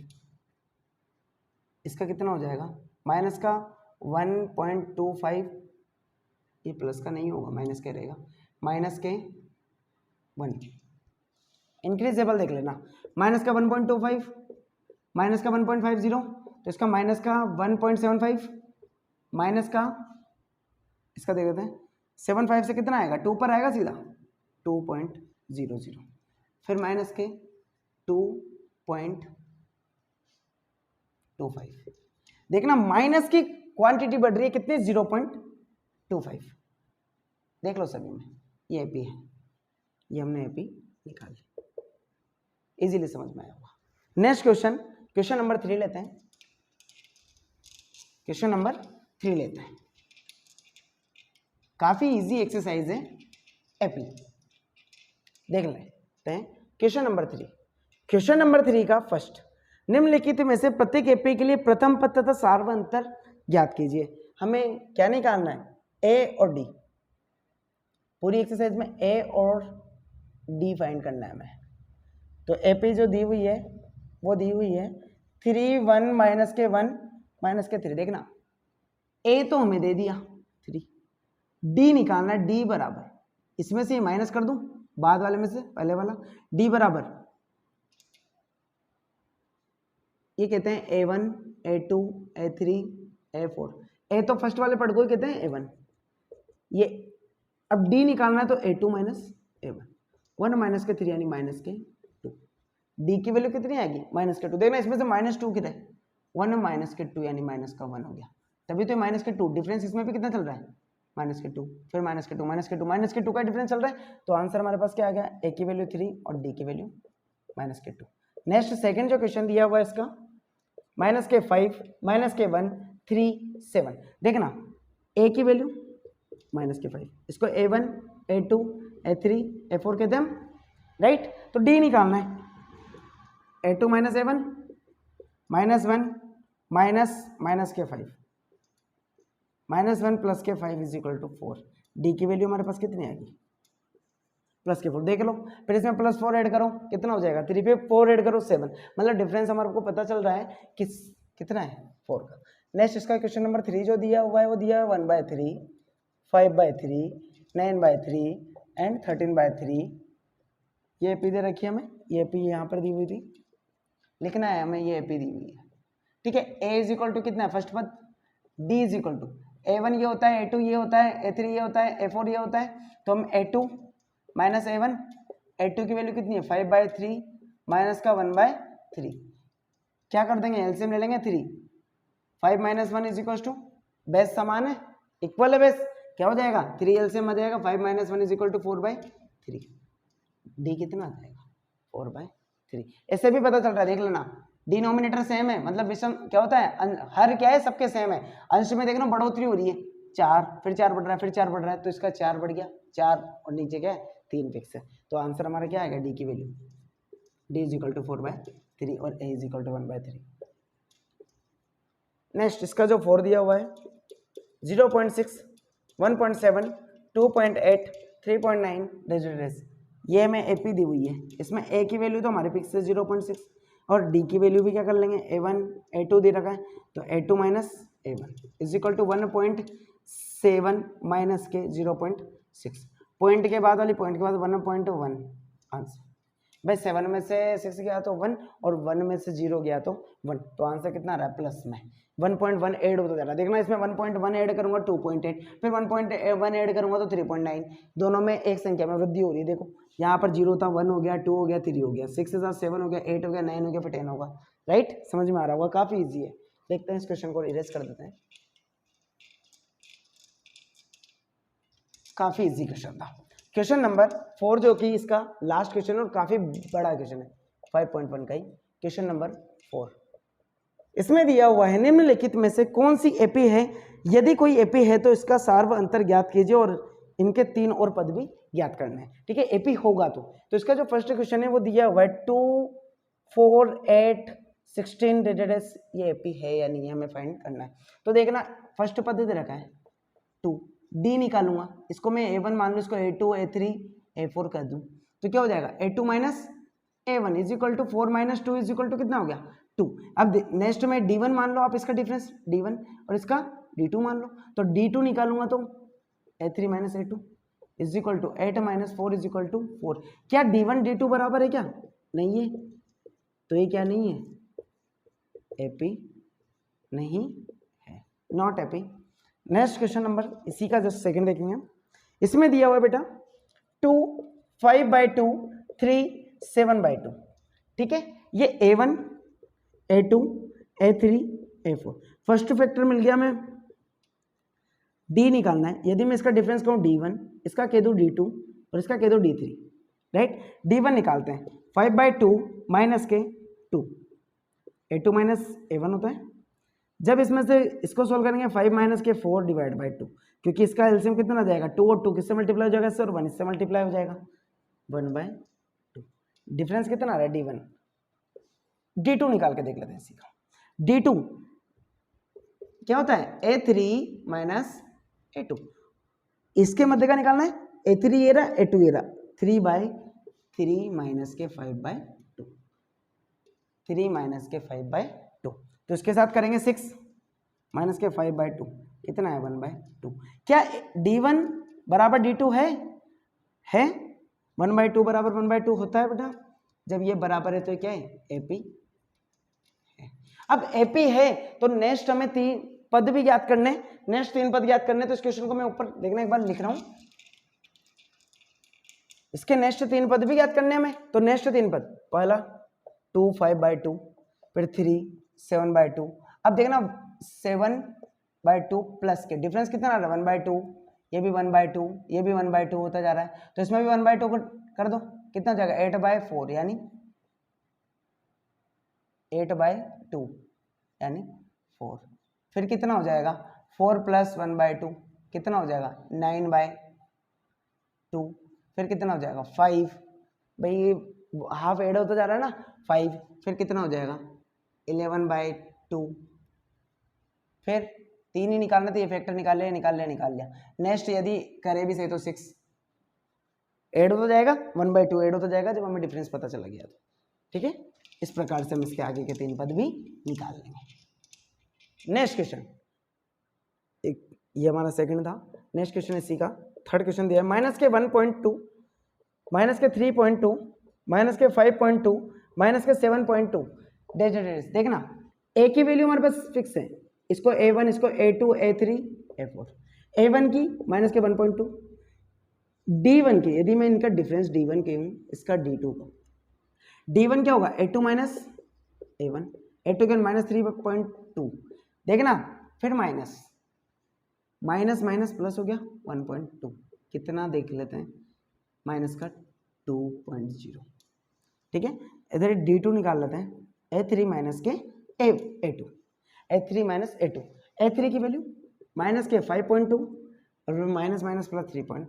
इसका कितना हो जाएगा, माइनस का 1.25, ये प्लस का नहीं होगा, माइनस का रहेगा, माइनस के 1, इंक्रीजेबल देख लेना, माइनस का 1.25 माइनस का 1.50, तो इसका माइनस का 1.75 माइनस का, इसका देख लेते हैं 75 से कितना आएगा, 2 पर आएगा सीधा 2.00, फिर माइनस के 2.25, देखना माइनस की क्वांटिटी बढ़ रही है कितनी, 0.25, देख लो सभी में, ये एपी है, ये हमने एपी निकाली, इजीली समझ में आया होगा। नेक्स्ट क्वेश्चन, क्वेश्चन नंबर 3 लेते हैं, क्वेश्चन नंबर 3 लेते हैं, काफी इजी एक्सरसाइज है एपी, देख लेते हैं क्वेश्चन नंबर 3। क्वेश्चन नंबर 3 का फर्स्ट, निम्नलिखित में से प्रत्येक एपी के लिए प्रथम पद तथा सार्वंतर ज्ञात कीजिए। हमें क्या निकालना है, ए और डी, पूरी एक्सरसाइज में ए और डी फाइंड करना है हमें। तो एपी जो दी हुई है वो दी हुई है 3 1 माइनस के 1 माइनस के 3, देखना ए तो हमें दे दिया 3, डी निकालना है, डी बराबर, इसमें से माइनस कर दूं बाद वाले में से पहले वाला, डी बराबर, ये कहते हैं A1 A2 A3 A4, ए तो फर्स्ट वाले पद को ही कहते हैं A1, ये अब डी निकालना है तो A2 माइनस A1, 1 माइनस के 3 यानी माइनस के 2, डी की वैल्यू कितनी आएगी, माइनस के 2, देखना इसमें से माइनस 2 कितना है, 1 माइनस के 2 यानी माइनस का 1 हो गया, तभी तो माइनस के 2, डिफरेंस इसमें भी कितना चल रहा है, माइनस के 2, फिर माइनस के 2 माइनस के 2 माइनस के 2 का डिफरेंस चल रहा है, तो आंसर हमारे पास क्या आ गया, ए की वैल्यू 3 और डी की वैल्यू माइनस के 2। नेक्स्ट सेकंड जो क्वेश्चन दिया हुआ है इसका, माइनस के 5 माइनस के 1 3 7, देखना ए की वैल्यू माइनस के 5, इसको A1 A2 A3 A4 कहते हैं हम, राइट। तो डी निकालना है, A2 minus A1 minus 1 minus minus के 5 माइनस 1 प्लस के 5 इज इक्वल टू 4, डी की वैल्यू हमारे पास कितनी आएगी, प्लस के 4, देख लो, फिर इसमें प्लस 4 ऐड करो, कितना हो जाएगा, 3 पे 4 ऐड करो 7, मतलब डिफरेंस हमारे को पता चल रहा है कि कितना है 4 का। नेक्स्ट इसका क्वेश्चन नंबर 3 जो दिया हुआ है वो दिया है 1/3 5/3 9/3 एंड 13/3, ये एपी दे रखी है हमें, ये एपी यहाँ पर दी हुई थी, लिखना है हमें, ये एपी दी हुई है, ठीक है। ए इज इक्वल टू कितना है फर्स्ट पद, D is equal to A1 ये होता है, A2 ये होता है, A3 ये होता है, A4 ये होता है, तो हम A2 माइनस A1, A2 की वैल्यू कितनी है 5/3 माइनस का 1/3, क्या कर देंगे एलसीएम ले लेंगे 3, 5 minus 1 is equal to, base समान है, इक्वल है बेस, क्या हो जाएगा 3 एलसीएम आ जाएगा, 5 minus 1 is equal to 4/3, D कितना आ जाएगा 4/3, ऐसे भी पता चल रहा है, देख लेना डिनोमिनेटर सेम है, मतलब विषम क्या होता है, हर क्या है सबके सेम है, अंश में देखना बढ़ोतरी हो रही है, 4 फिर 4 बढ़ रहा है, फिर 4 बढ़ रहा है, तो इसका 4 बढ़ गया, 4 और नीचे क्या है 3 फिक्स है, तो आंसर हमारा क्या आएगा, डी की value, D is equal to 4/3 और A is equal to 1/3। Next इसका जो 4 दिया हुआ है 0.6 1.7 2.8 3.9 डिजिट, ये हमें एपी दी हुई है, इसमें ए की वैल्यू तो हमारे फिक्स है 0.6 और डी की वैल्यू भी क्या कर लेंगे, A1 A2 दे रखा है, तो A2 minus A1 is equal to 1.7 minus के 0.6, पॉइंट के बाद वाली पॉइंट के बाद 1.1 आंसर, भाई 7 में से 6 गया तो 1 और 1 में से 0 गया तो 1, तो आंसर कितना आ रहा है प्लस में 1.1 ऐड होता जा रहा है, देखना इसमें 1.1 ऐड करूंगा 2.8, फिर 1.1 ऐड करूंगा तो 3.9, दोनों में एक संख्या में वृद्धि हो रही है, देखो यहाँ पर 0 था 1 हो गया 2 हो गया 3 हो गया, 6 के साथ 7 हो गया 8 हो गया 9 हो गया फिर 10 होगा, राइट, समझ में आ रहा होगा, काफी ईजी है। देखते हैं इस क्वेश्चन को इरेज कर देते हैं, काफी इजी क्वेश्चन था। क्वेश्चन नंबर 4 जो कि इसका लास्ट क्वेश्चन और काफी बड़ा क्वेश्चन है, 5.1 का ही क्वेश्चन नंबर 4, इसमें दिया हुआ है निम्नलिखित में से कौन सी एपी है, यदि कोई एपी है तो इसका सार्व अंतर ज्ञात कीजिए और इनके 3 और पद भी ज्ञात करने हैं। ठीक है, एपी होगा तो इसका जो फर्स्ट क्वेश्चन है वो दिया हुआ है 2 4 8 16 डेडेस, ये एपी है या नहीं है हमें फाइंड करना है। तो देखना फर्स्ट पद दे रखा है 2, डी निकालूंगा, इसको मैं a1 मान लूँ, इसको a2 a3 a4 कर दूं, तो क्या हो जाएगा a2 minus a1 is equal to 4 minus 2 is equal to कितना हो गया 2। अब नेक्स्ट में d1 मान लो आप, इसका डिफरेंस d1 और इसका d2 मान लो, तो d2 निकालूंगा तो a3 minus a2 is equal to 8 minus 4 is equal to 4। क्या d1 d2 बराबर है क्या? नहीं है, तो ये क्या नहीं है, एपी नहीं है, not AP. Next question number इसी का जस्ट सेकंड देखेंगे, इसमें दिया हुआ है बेटा 2 5/2 3 7/2। ठीक है, ये a1 a2 a3 a4, first factor मिल गया, मैं d निकालना है। यदि मैं इसका डिफरेंस कहूँ d1, इसका कह दूँ d2 और इसका कह दूँ d3, राइट। d1 निकालते हैं, 5/2 माइनस के 2, a2 माइनस a1 होता है। जब इसमें से इसको सोल्व करेंगे 5 माइनस के 4 डिवाइड बाई 2, क्योंकि इसका एलसीएम कितना आ जाएगा 2 और 2 किससे मल्टीप्लाई हो जाएगा सर, 1 इससे मल्टीप्लाई हो जाएगा 1/2। डिफरेंस कितना आ रहा है d1, d2 निकाल के देख लेते हैं। इसी का d2 क्या होता है a3 माइनस a2, इसके मध्य का निकालना है, a3 ये रहा a2 ये रहा, 3/3 माइनस के 5/2, 3 माइनस के 5/2, तो इसके साथ करेंगे 6 माइनस के 5/2 कितना है 1/2। क्या d1 बराबर d2 है 1/2 बराबर 1/2 होता है बेटा, जब ये बराबर है तो क्या है एपी है। अब एपी है तो नेक्स्ट हमें 3 पद भी ज्ञात करने, नेक्स्ट 3 पद ज्ञात करने, तो इस क्वेश्चन को मैं ऊपर देखना एक बार लिख रहा हूं, इसके नेक्स्ट 3 पद भी ज्ञात करने हमें। तो नेक्स्ट 3 पद, पहला 2 5/2, फिर 3 7/2। अब देखना 7/2 प्लस के डिफरेंस कितना आ रहा है 1/2, ये भी 1/2, ये भी 1/2 होता जा रहा है, तो इसमें भी 1/2 कर दो, कितना हो जाएगा 8/4 यानी 8/2 यानी 4। फिर कितना हो जाएगा 4 प्लस 1/2 कितना हो जाएगा 9/2। फिर कितना हो जाएगा 5, भाई हाफ ऐड होता जा रहा है ना 5। फिर कितना हो जाएगा 11/2। फिर 3 ही निकालना था, ये फैक्टर निकाल लिया। नेक्स्ट यदि करे भी सही तो 6 ऐड हो जाएगा, 1/2 ऐड होता जाएगा जब हमें डिफरेंस पता चला गया तो। ठीक है, इस प्रकार से हम इसके आगे के 3 पद भी निकाल लेंगे। नेक्स्ट क्वेश्चन, एक ये हमारा सेकंड था। नेक्स्ट क्वेश्चन इसी का थर्ड क्वेश्चन दिया है, माइनस के 1.2 माइनस के 3.2 माइनस के 5.2 माइनस के 7.2 देखना ए की वैल्यू हमारे पास फिक्स है, इसको a1 इसको a2 a3 a4, a1 की माइनस के 1.2, d1 की यदि मैं इनका डिफरेंस d1 के हूँ, इसका d2 का, d1 क्या होगा a2 माइनस a1, a2 के माइनस 3.2 देखना, फिर माइनस माइनस माइनस प्लस हो गया 1.2, कितना देख लेते हैं माइनस का 2.0। ठीक है, इधर d2 निकाल लेते हैं, a3 माइनस के a2, a3 minus a2, a3 की वैल्यू माइनस के 5.2 और minus minus plus 3.2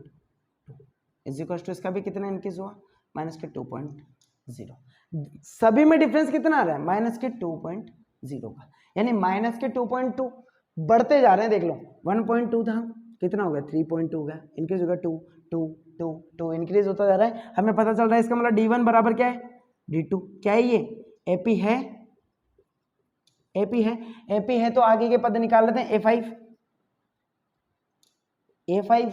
is equal to इसका भी कितना इंक्रीज हुआ माइनस के 2.0। सभी में डिफरेंस कितना आ रहा है माइनस के 2.0 का, यानी माइनस के 2.2 बढ़ते जा रहे हैं। देख लो 1.2 था, कितना हो गया 3.2 हो गया, इंक्रीज हो गया 2 2 2 2 इंक्रीज होता जा रहा है। हमें पता चल रहा है इसका मतलब d1 बराबर क्या है d2, क्या है ये एपी है, एपी है, एपी है तो आगे के पद निकाल लेते हैं। a5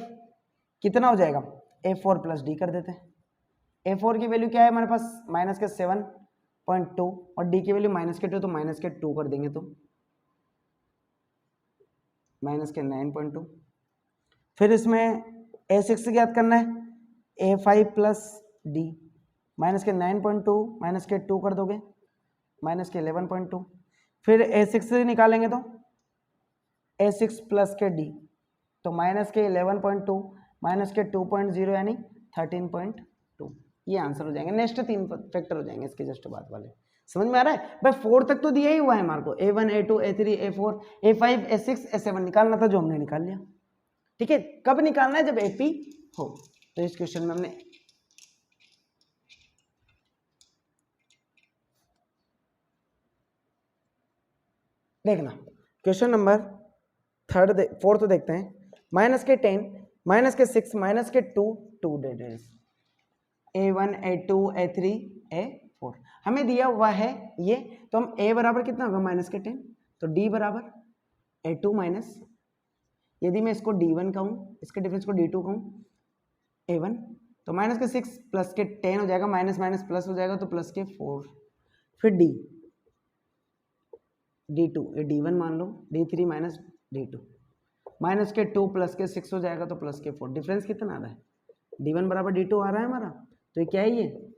कितना हो जाएगा a4 प्लस डी कर देते हैं। a4 की वैल्यू क्या है हमारे पास माइनस के 7.2 और d की वैल्यू माइनस के 2, तो माइनस के 2 कर देंगे तो माइनस के 9.2। फिर इसमें a6 ज्ञात करना है, a5 प्लस डी माइनस के 9.2 माइनस के 2 कर दोगे माइनस के 11.2। फिर a6 से निकालेंगे तो a6 प्लस के d, तो माइनस के 11.2 माइनस के 2.0 यानी 13.2, ये आंसर हो जाएंगे। नेक्स्ट 3 फैक्टर हो जाएंगे इसके जस्ट बाद वाले, समझ में आ रहा है भाई? 4 तक तो दिया ही हुआ है हमारे को, A1 A2 A3 A4 A5 A6 A7 निकालना था, जो हमने निकाल लिया। ठीक है, कब निकालना है? जब AP हो। तो इस क्वेश्चन में हमने देखना क्वेश्चन नंबर फोर्थ देखते हैं। -10 -6 -2 2 dead A1 A2 A3 A4 हमें दिया हुआ है ये, तो हम A बराबर कितना होगा -10, तो D बराबर A2 माइनस, यदि मैं इसको D1 कहूँ, इसके डिफरेंस को D2 कहूँ, A1, तो -6 प्लस के 10 हो जाएगा, माइनस माइनस प्लस हो जाएगा, तो प्लस के 4, फिर D2, ये D1 मान लो, D3 माइनस D2, माइनस के 2 प्लस के 6 हो जाएगा, तो प्लस के 4। डिफरेंस कितना आ रहा है? D1 बराबर D2 आ रहा है हमारा, तो ये क्या है? ये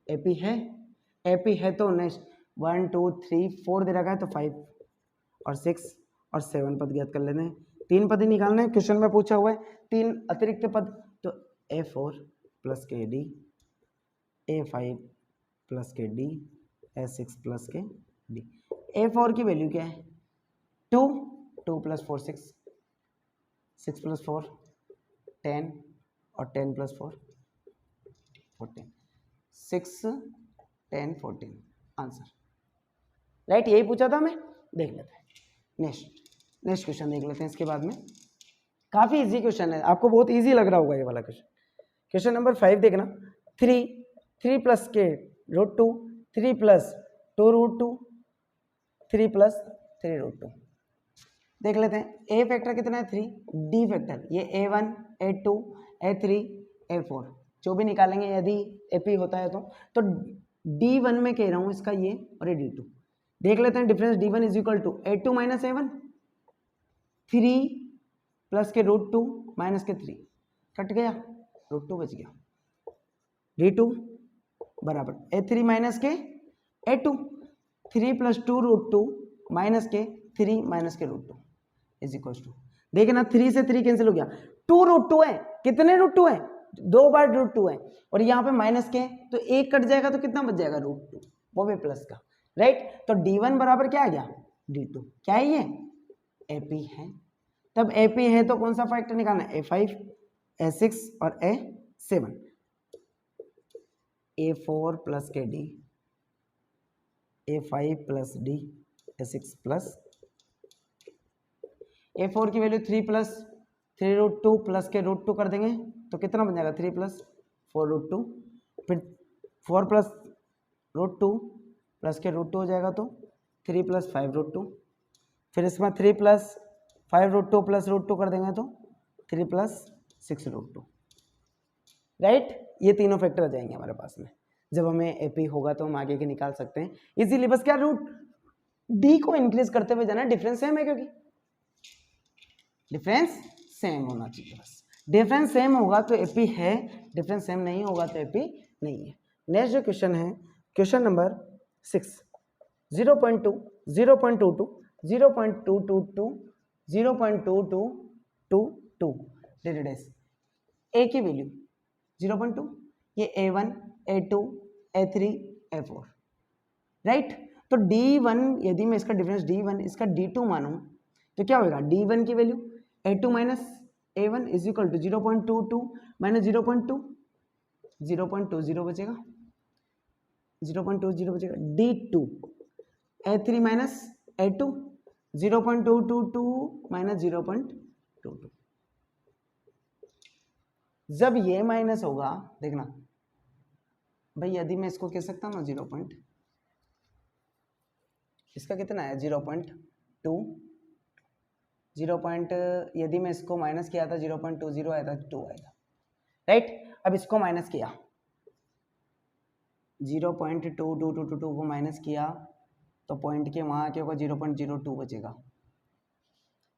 AP है। AP है तो नेक्स्ट 1 2 3 4 दे रखा है, तो 5 और 6 और 7 पद ज्ञात कर लेते हैं। 3 पद ही निकालने हैं, क्वेश्चन में पूछा हुआ है 3 अतिरिक्त पद, तो A4 प्लस के D, A5 प्लस के D, A6 प्लस के D। A4 की वैल्यू क्या है? 2 2 प्लस 4 6 6 प्लस 4 10 और 10 प्लस 4 14 6 10 14 आंसर राइट। यही पूछा था हमें, देख लेते हैं। नेक्स्ट क्वेश्चन देख लेते हैं इसके बाद में। काफ़ी इजी क्वेश्चन है, आपको बहुत इजी लग रहा होगा ये वाला क्वेश्चन। क्वेश्चन नंबर 5 देखना। 3 प्लस के root 2 3 plus 2 root 2 3 plus 3 root 2। देख लेते हैं ए फैक्टर कितना है 3, डी फैक्टर ये A1 A2 A3 A4 जो भी निकालेंगे यदि AP होता है तो D1 में कह रहा हूँ इसका ये, और ये D2। देख लेते हैं difference. D1 is equal to A2 minus A1, 3 plus के रूट 2 माइनस के 3 कट गया, रूट 2 बच गया। D2 बराबर A3 माइनस के A2, 3 प्लस 2 रूट 2 माइनस के 3 माइनस के रूट 2 इज इक्वल टू, देखना 3 से 3 कैंसिल हो गया, 2 रूट 2 है। कितने रूट 2 है? 2 बार रूट 2 है, और यहाँ पे माइनस के तो एक कट जाएगा, तो कितना बच जाएगा रूट 2, वो भी प्लस का राइट। तो D1 बराबर क्या आ गया D2। क्या है ये? AP है। तब AP है तो कौन सा फैक्टर निकालना है? A5 A6 और A7। A4 प्लस के D, A5 plus D, A6 plus A4 की वैल्यू 3 प्लस 3 रूट 2 प्लस के रूट 2 कर देंगे, तो कितना बन जाएगा 3 प्लस 4 रूट 2, फिर 4 प्लस रूट 2 प्लस के रूट 2 हो जाएगा, तो 3 प्लस 5 रूट 2, फिर इसमें 3 प्लस 5 रूट 2 प्लस रूट 2 कर देंगे, तो 3 प्लस 6 रूट 2 राइट। ये तीनों फैक्टर आ जाएंगे हमारे पास में। जब हमें AP होगा तो हम आगे के निकाल सकते हैं इजीली। बस क्या रूट D को इंक्रीज करते हुए जाना, डिफरेंस सेम है, क्योंकि डिफरेंस सेम होना चाहिए। बस डिफरेंस सेम होगा तो AP है, डिफरेंस सेम नहीं होगा तो AP नहीं है। नेक्स्ट जो क्वेश्चन है क्वेश्चन नंबर 6, 0.2 0.22 0.222 0.2222 डेस A की वैल्यू 0.2, ये A1 A2 A3 A4 right. तो D1 यदि मैं इसका डिफरेंस D1 इसका D2 मानूं तो क्या होगा? D1 की value A2 minus A1 is equal to 0.22 minus 0.2 0.20 बचेगा, 0.20 बचेगा। D2 A3 minus A2 0.222 minus 0.22। जब ये माइनस होगा, देखना भाई, यदि मैं इसको कह सकता हूँ ना 0. इसका कितना है 0.2 यदि मैं इसको माइनस किया था 0.20 आया था, 2 आया था राइट। अब इसको माइनस किया 0.2222 को माइनस किया तो पॉइंट के वहाँ क्या होगा 0.02 बचेगा,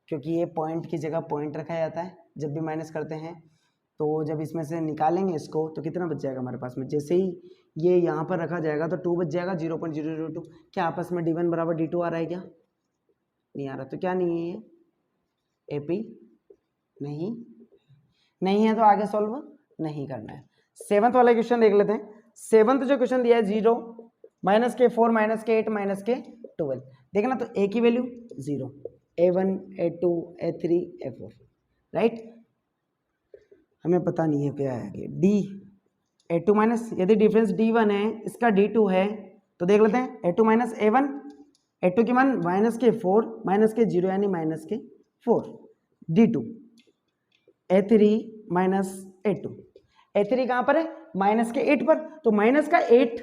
क्योंकि ये पॉइंट की जगह पॉइंट रखा जाता है जब भी माइनस करते हैं। तो जब इसमें से निकालेंगे इसको तो कितना बच जाएगा हमारे पास में? जैसे ही ये यहाँ पर रखा जाएगा तो 2 बच जाएगा, 0.002। क्या आपस में D1 बराबर D2 आ रहा है? क्या नहीं आ रहा, तो क्या नहीं है ये? AP नहीं है, तो आगे सॉल्व नहीं करना है। 7th वाला क्वेश्चन देख लेते हैं। 7th जो क्वेश्चन दिया है -4 -8 -12 देखना, तो a की value 0, a1 a2 a3 a4 right. हमें पता नहीं है क्या है d a2 माइनस, यदि डिफरेंस d1 है इसका d2 है तो देख लेते हैं a2 माइनस a1, a2 की मान -4 -0 यानी -4 d2 a3 minus a2, a3 कहाँ पर है -8 पर, तो -8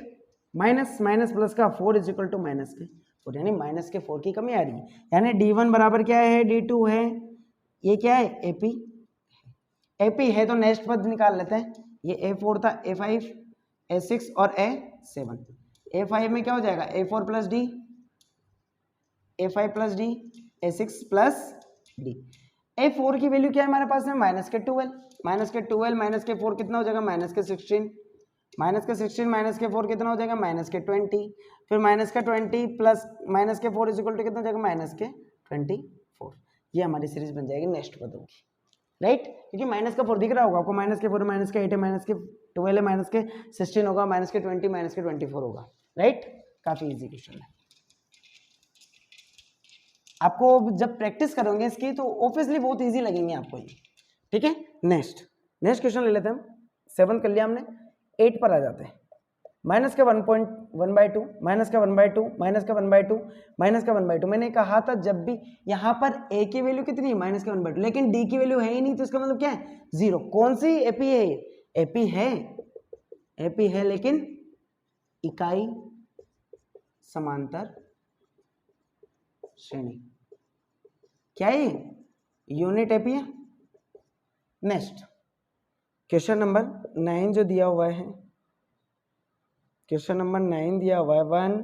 माइनस माइनस प्लस का 4 इज इक्वल टू -4 यानी -4 की कमी आ रही है, यानी d1 बराबर क्या है d2 है, ये क्या है AP है तो नेक्स्ट पद निकाल लेते हैं, ये A4 था, A5 A6 और A7, A5 में क्या हो जाएगा A4 plus D, A5 plus D, A6 plus D. A4 की वैल्यू क्या है हमारे पास में -12 -4 कितना हो जाएगा -16 -4 कितना हो जाएगा -20, फिर -20 प्लस -4 इज इक्वल टू कितना हो जाएगा -24, ये हमारी सीरीज बन जाएगी नेक्स्ट पद होगी राइट, क्योंकि -4 दिख रहा होगा आपको, -4 -8 है -12 है -16 होगा -20 -24 होगा राइट। काफी इजी क्वेश्चन है, आपको जब प्रैक्टिस करोगे इसकी तो ऑब्वियसली बहुत इजी लगेंगे आपको ये, ठीक है। नेक्स्ट क्वेश्चन ले लेते हैं हम, 7 कर लिया हमने, 8 पर आ जाते हैं, -1/2 -1/2 -1/2 मैंने कहा था जब भी यहाँ पर a की वैल्यू कितनी है -1/2, लेकिन d की वैल्यू है ही नहीं, तो इसका मतलब क्या है 0। कौन सी AP है ये, AP है लेकिन इकाई समांतर श्रेणी, क्या है यूनिट AP है। नेक्स्ट क्वेश्चन नंबर 9 जो दिया हुआ है, क्वेश्चन नंबर 9 दिया हुआ है 1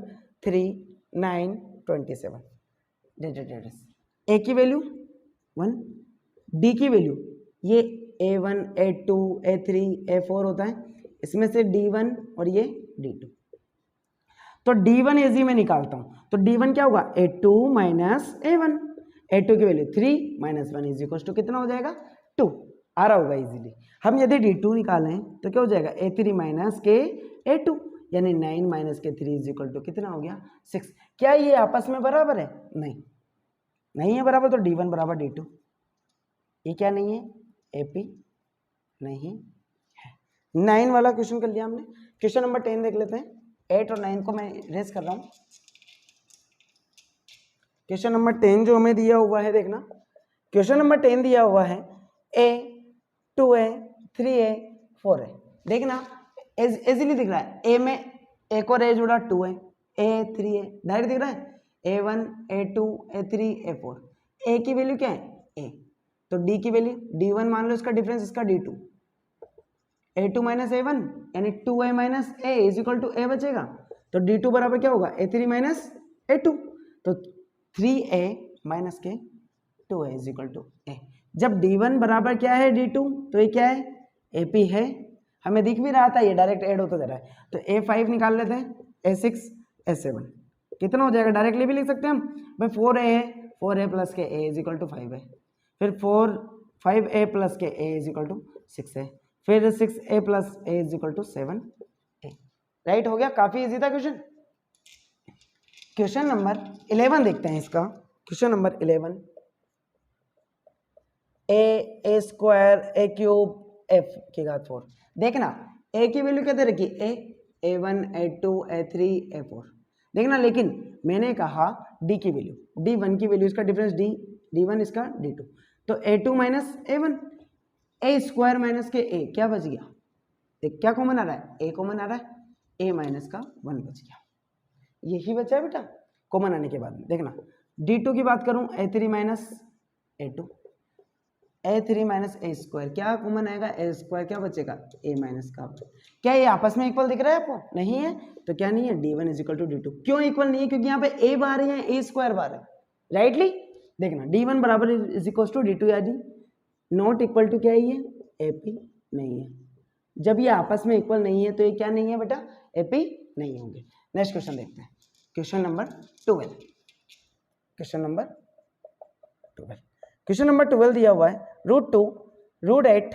3 9 27, a की वैल्यू 1, d की वैल्यू ये a1 a2 a3 a4 होता है, इसमें से d1 और ये d2, तो d1 एजी में निकालता हूं, तो d1 क्या होगा a2 माइनस a1, a2 की वैल्यू 3 -1 इज इक्वल टू कितना हो जाएगा 2, आ रहा होगा इजीली। हम यदि d2 निकालें तो क्या हो जाएगा a3 माइनस के a2 यानी 9 माइनस के 3 इज इक्वल टू कितना हो गया 6। क्या ये आपस में बराबर है, नहीं है बराबर, तो d1 बराबर d2, ये क्या नहीं है AP नहीं है। 9 वाला क्वेश्चन कर लिया हमने। क्वेश्चन नंबर 10 देख लेते हैं, 8 और 9 को मैं रेस कर रहा हूं। क्वेश्चन नंबर 10 जो हमें दिया हुआ है, देखना क्वेश्चन नंबर 10 दिया हुआ है a 2a 3a 4a, देखना इजीली दिख रहा है, a में एक और a जुड़ा 2 है, a 3 है, डायरेक्ट दिख रहा है a1 a2 a3 a4, a की वैल्यू क्या है a, तो d की वैल्यू d1 मान लो, इसका डिफरेंस इसका d2, a2 माइनस a1 यानी 2a minus a is equal to a बचेगा, तो d2 बराबर क्या होगा a3 माइनस a2, तो 3a माइनस के 2a is equal to a। जब d1 बराबर क्या है d2, तो ये क्या है AP है, हमें दिख भी रहा था, ये डायरेक्ट ऐड होता जा रहा है, तो a5 निकाल लेते हैं, a6 a7 कितना हो जाएगा, डायरेक्टली भी लिख सकते हैं हम भाई, 4a है, 4a प्लस के a इज इक्वल टू 5 है, फिर 5a प्लस के a इज इक्वल टू 6 है, फिर 6a plus a is equal to 7a, right हो गया। काफी इजी था क्वेश्चन। क्वेश्चन नंबर 11 देखते हैं इसका, question number 11, a square a cube f की घात 4, देखना a की वैल्यू क्या दे रखी a1 a2 a3 a4, देखना लेकिन मैंने कहा d की वैल्यू, d1 की वैल्यू, इसका डिफरेंस d1 इसका d2, तो a2 minus a1, a square minus के a क्या बच गया, देख क्या कॉमन आ रहा है, a कॉमन आ रहा है, a माइनस का 1 बच गया, यही बचा है बेटा कॉमन आने के बाद। देखना d2 की बात करूं a3 minus a2, a3 minus a square क्या कॉमन आएगा, a स्क्वायर क्या बचेगा a माइनस का, क्या ये आपस में इक्वल दिख रहा है आपको, नहीं है, तो क्या नहीं है d1 is equal to d2, क्यों इक्वल नहीं है, क्योंकि यहाँ पे a बार है, a स्क्वायर बार है, राइटली देखना d1 बराबर इज इक्वल टू d2, यानी नॉट इक्वल टू क्या है ये AP नहीं है, जब ये आपस में इक्वल नहीं है तो ये क्या नहीं है बेटा AP नहीं होंगे। नेक्स्ट क्वेश्चन देखते हैं, question number 12, question number 12, question number 12 दिया हुआ है √2 √8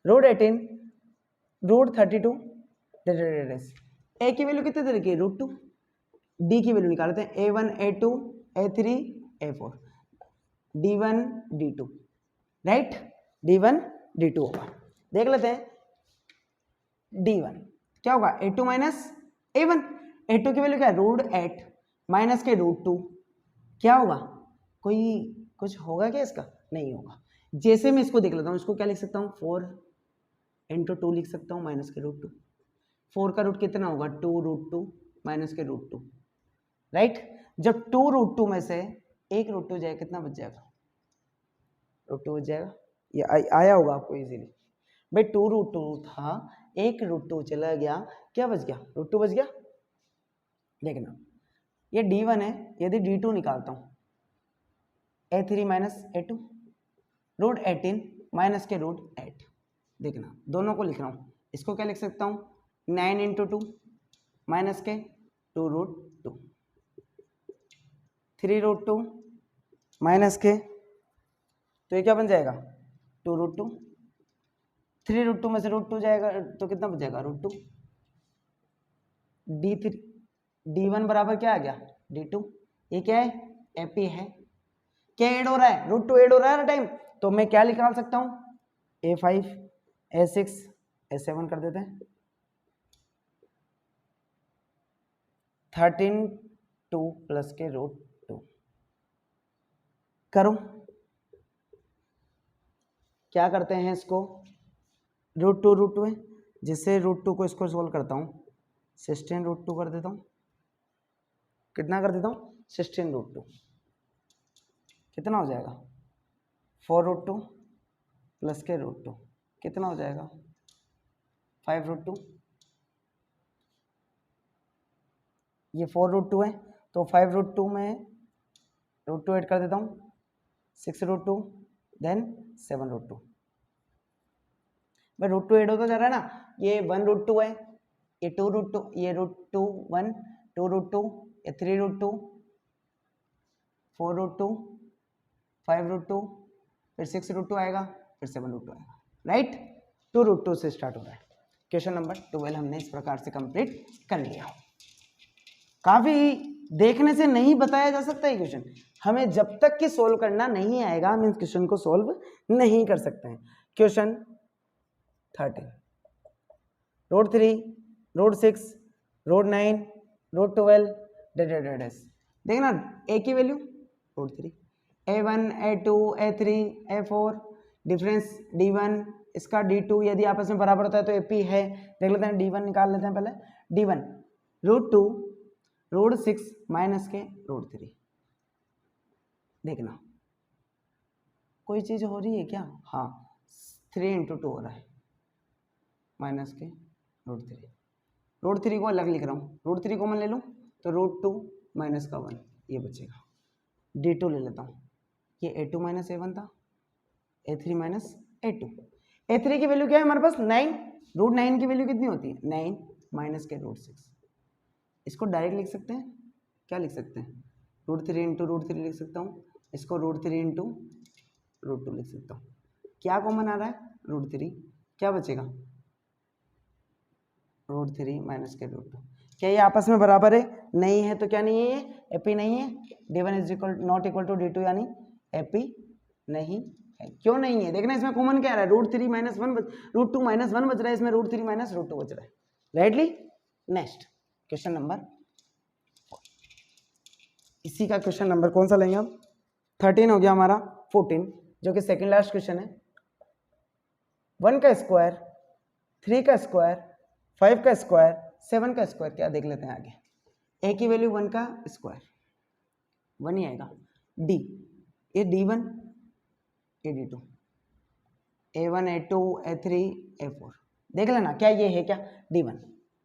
√18 √32, a की वैल्यू कितने दे रखी है √2, डी की वैल्यू निकाल लेते हैं, A1 A2 A3 A4 D1 D2, right, D1 D2 होगा। देख लेते हैं D1 क्या होगा, A2 माइनस A1, A2 की वैल्यू क्या है, √8 माइनस के √2, क्या होगा, कोई कुछ होगा क्या इसका, नहीं होगा। जैसे मैं इसको देख लेता हूँ, इसको क्या लिख सकता हूँ, 4 × 2 लिख सकता हूँ माइनस के √2, 4 का रूट कितना होगा, 2 √2 माइनस के √2, राइट। जब 2 √2 में से एक √2 जाएगा, कितना बच जाएगा, √2 बच जाएगा, ये आया होगा आपको इजीली। भाई 2 √2 था, एक √2 चला गया, क्या बच गया, √2 बच गया। देखना ये D1 है, यदि D2 निकालता हूँ, A3 माइनस A2 √18 माइनस के √8, देखना दोनों को लिख रहा हूँ, इसको क्या लिख सकता हूँ, 9 × 2 माइनस के 2 √2, 3 √2 माइनस के, तो ये क्या बन जाएगा, 2 √2, 3 √2 में से √2 जाएगा तो कितना बच जाएगा, √2। D1 बराबर क्या आ गया, D2, ये क्या है, AP है, क्या ऐड हो रहा है, √2 ऐड हो रहा है ना टाइम, तो मैं क्या निकाल सकता हूँ, A5 A6 A7 कर देते हैं, 13 2 प्लस के √2 करो, क्या करते हैं इसको, √2 है, जिससे √2 को इसको सोल्व करता हूँ, 16 √2 कर देता हूँ, कितना कर देता हूँ, 16 √2, कितना हो जाएगा, 4 √2 प्लस के √2, कितना हो जाएगा, 5 √2, ये 4 √2 है, तो 5 √2 में √2 ऐड कर देता हूँ, 6 √2 देन 7 √2, भाई √2 ऐड होता जा रहा है ना, ये 1 √2 है, ये 2 √2, ये √2 1 2 √2, ये 3 √2 4 √2 5 √2, फिर 6 √2 आएगा, फिर 7 √2 आएगा, राइट। 2 √2 से स्टार्ट हो रहा है। क्वेश्चन नंबर 12 हमने इस प्रकार से कंप्लीट कर लिया। काफी देखने से नहीं बताया जा सकता है क्वेश्चन, हमें जब तक कि सोल्व करना नहीं आएगा हम इस क्वेश्चन को सोल्व नहीं कर सकते हैं। क्वेश्चन 13, √3 √6 √9 √12 डैश, देखना ए की value √3, A1 A2 A3 A4 difference D1, इसका D2 यदि आपस में बराबर होता है तो AP है। देख लेते हैं D1 निकाल लेते हैं पहले, D1 √2 √6 माइनस के √3, देखना कोई चीज हो रही है क्या, हाँ 3 × 2 हो रहा है माइनस के √3 को अलग लिख रहा हूँ, √3 कॉमन ले लूँ तो √2 माइनस का 1 ये बचेगा, D2 ले लेता हूँ, ये A2 माइनस A1 था, A3 माइनस A2, A3 की वैल्यू क्या है हमारे पास 9, √9 की वैल्यू कितनी होती है 9 माइनस के √6, इसको डायरेक्ट लिख सकते हैं, क्या लिख सकते हैं, √3 × √3 लिख सकता हूँ, इसको √3 × √2 लिख सकता हूँ, क्या कॉमन आ रहा है √3, क्या बचेगा √3 माइनस के √2, क्या ये आपस में बराबर है, नहीं है तो क्या नहीं है, ये AP नहीं है, D1 is not equal to D2 यानी AP नहीं है, क्यों नहीं है, देखना इसमें कॉमन क्या आ रहा है, √3 माइनस 1 √2 माइनस 1 बच रहा है, इसमें √3 माइनस √2 बच रहा है, राइटली। नेक्स्ट क्वेश्चन नंबर 4, इसी का क्वेश्चन नंबर कौन सा लेंगे हम, 13 हो गया हमारा, 14 जो कि सेकंड लास्ट क्वेश्चन है, 1 का स्क्वायर 3 का स्क्वायर 5 का स्क्वायर 7 का स्क्वायर, क्या देख लेते हैं आगे, ए की वैल्यू 1 का स्क्वायर 1 ही आएगा, डी ये D1 ये D2, A1 A2 A3 A4, देख लेना क्या ये है क्या D1,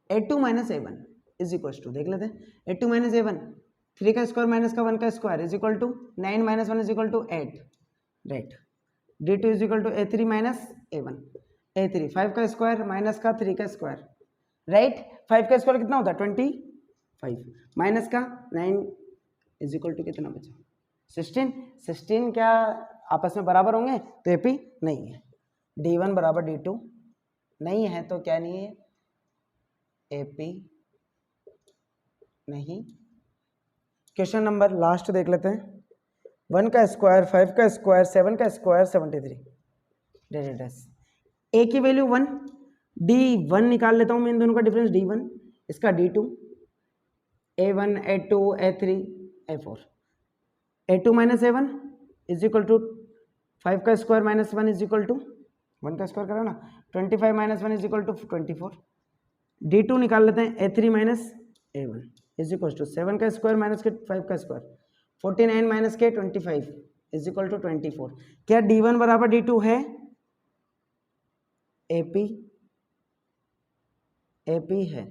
A2 minus A1 is equal to, देख लेते हैं A2 माइनस A1, 3 का स्क्वायर माइनस का 1 का square is equal to 9 minus 1 is equal to 8, right. D2 is equal to A3 minus A1, A3 5 का स्क्वायर माइनस का 3 का square, right, 5 का स्क्वायर कितना होता है 25 माइनस का 9 इज इक्वल टू कितना बचा 16, 16 क्या आपस में बराबर होंगे तो AP नहीं है, D1 बराबर D2 नहीं है तो क्या नहीं है AP नहीं क्वेश्चन नंबर लास्ट देख लेते हैं। 1 का स्क्वायर, 5 का स्क्वायर, 7 का स्क्वायर, 73 डेडेडस। ए की वैल्यू 1, D1 निकाल लेता हूँ मैं इन दोनों का डिफरेंस D1, इसका D2, A1 A2 A3 A4, A2 minus A1 is equal to 5 का square minus 1 is equal to 1 का स्क्वायर करो ना, 25 minus 1 is equal to 24। D2 निकाल लेते हैं, A3 minus A1 is equal to 7 का स्क्वायर माइनस के 5 का स्क्वायर, 49 माइनस के 25 इज इक्वल टू 24। क्या D1 बराबर D2 है? AP है।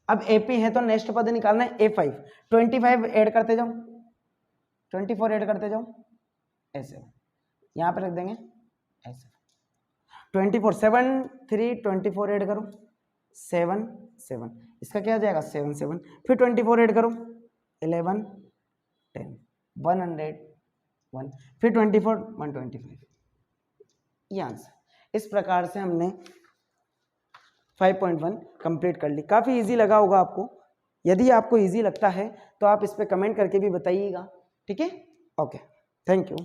अब AP है तो नेक्स्ट पद निकालना है A5, 25 ऐड करते जाओ, 24 ऐड करते जाओ, ऐसे यहाँ पे रख देंगे ऐसे। 24 7 3 24 ऐड करो 7 7, इसका क्या आ जाएगा 7 7, फिर 24 ऐड करो 11 10 101, फिर 24 125, ये आंसर। इस प्रकार से हमने 5.1 कंप्लीट कर ली। काफ़ी इजी लगा होगा आपको। यदि आपको इजी लगता है तो आप इस पे कमेंट करके भी बताइएगा, ठीक है? Okay, thank you.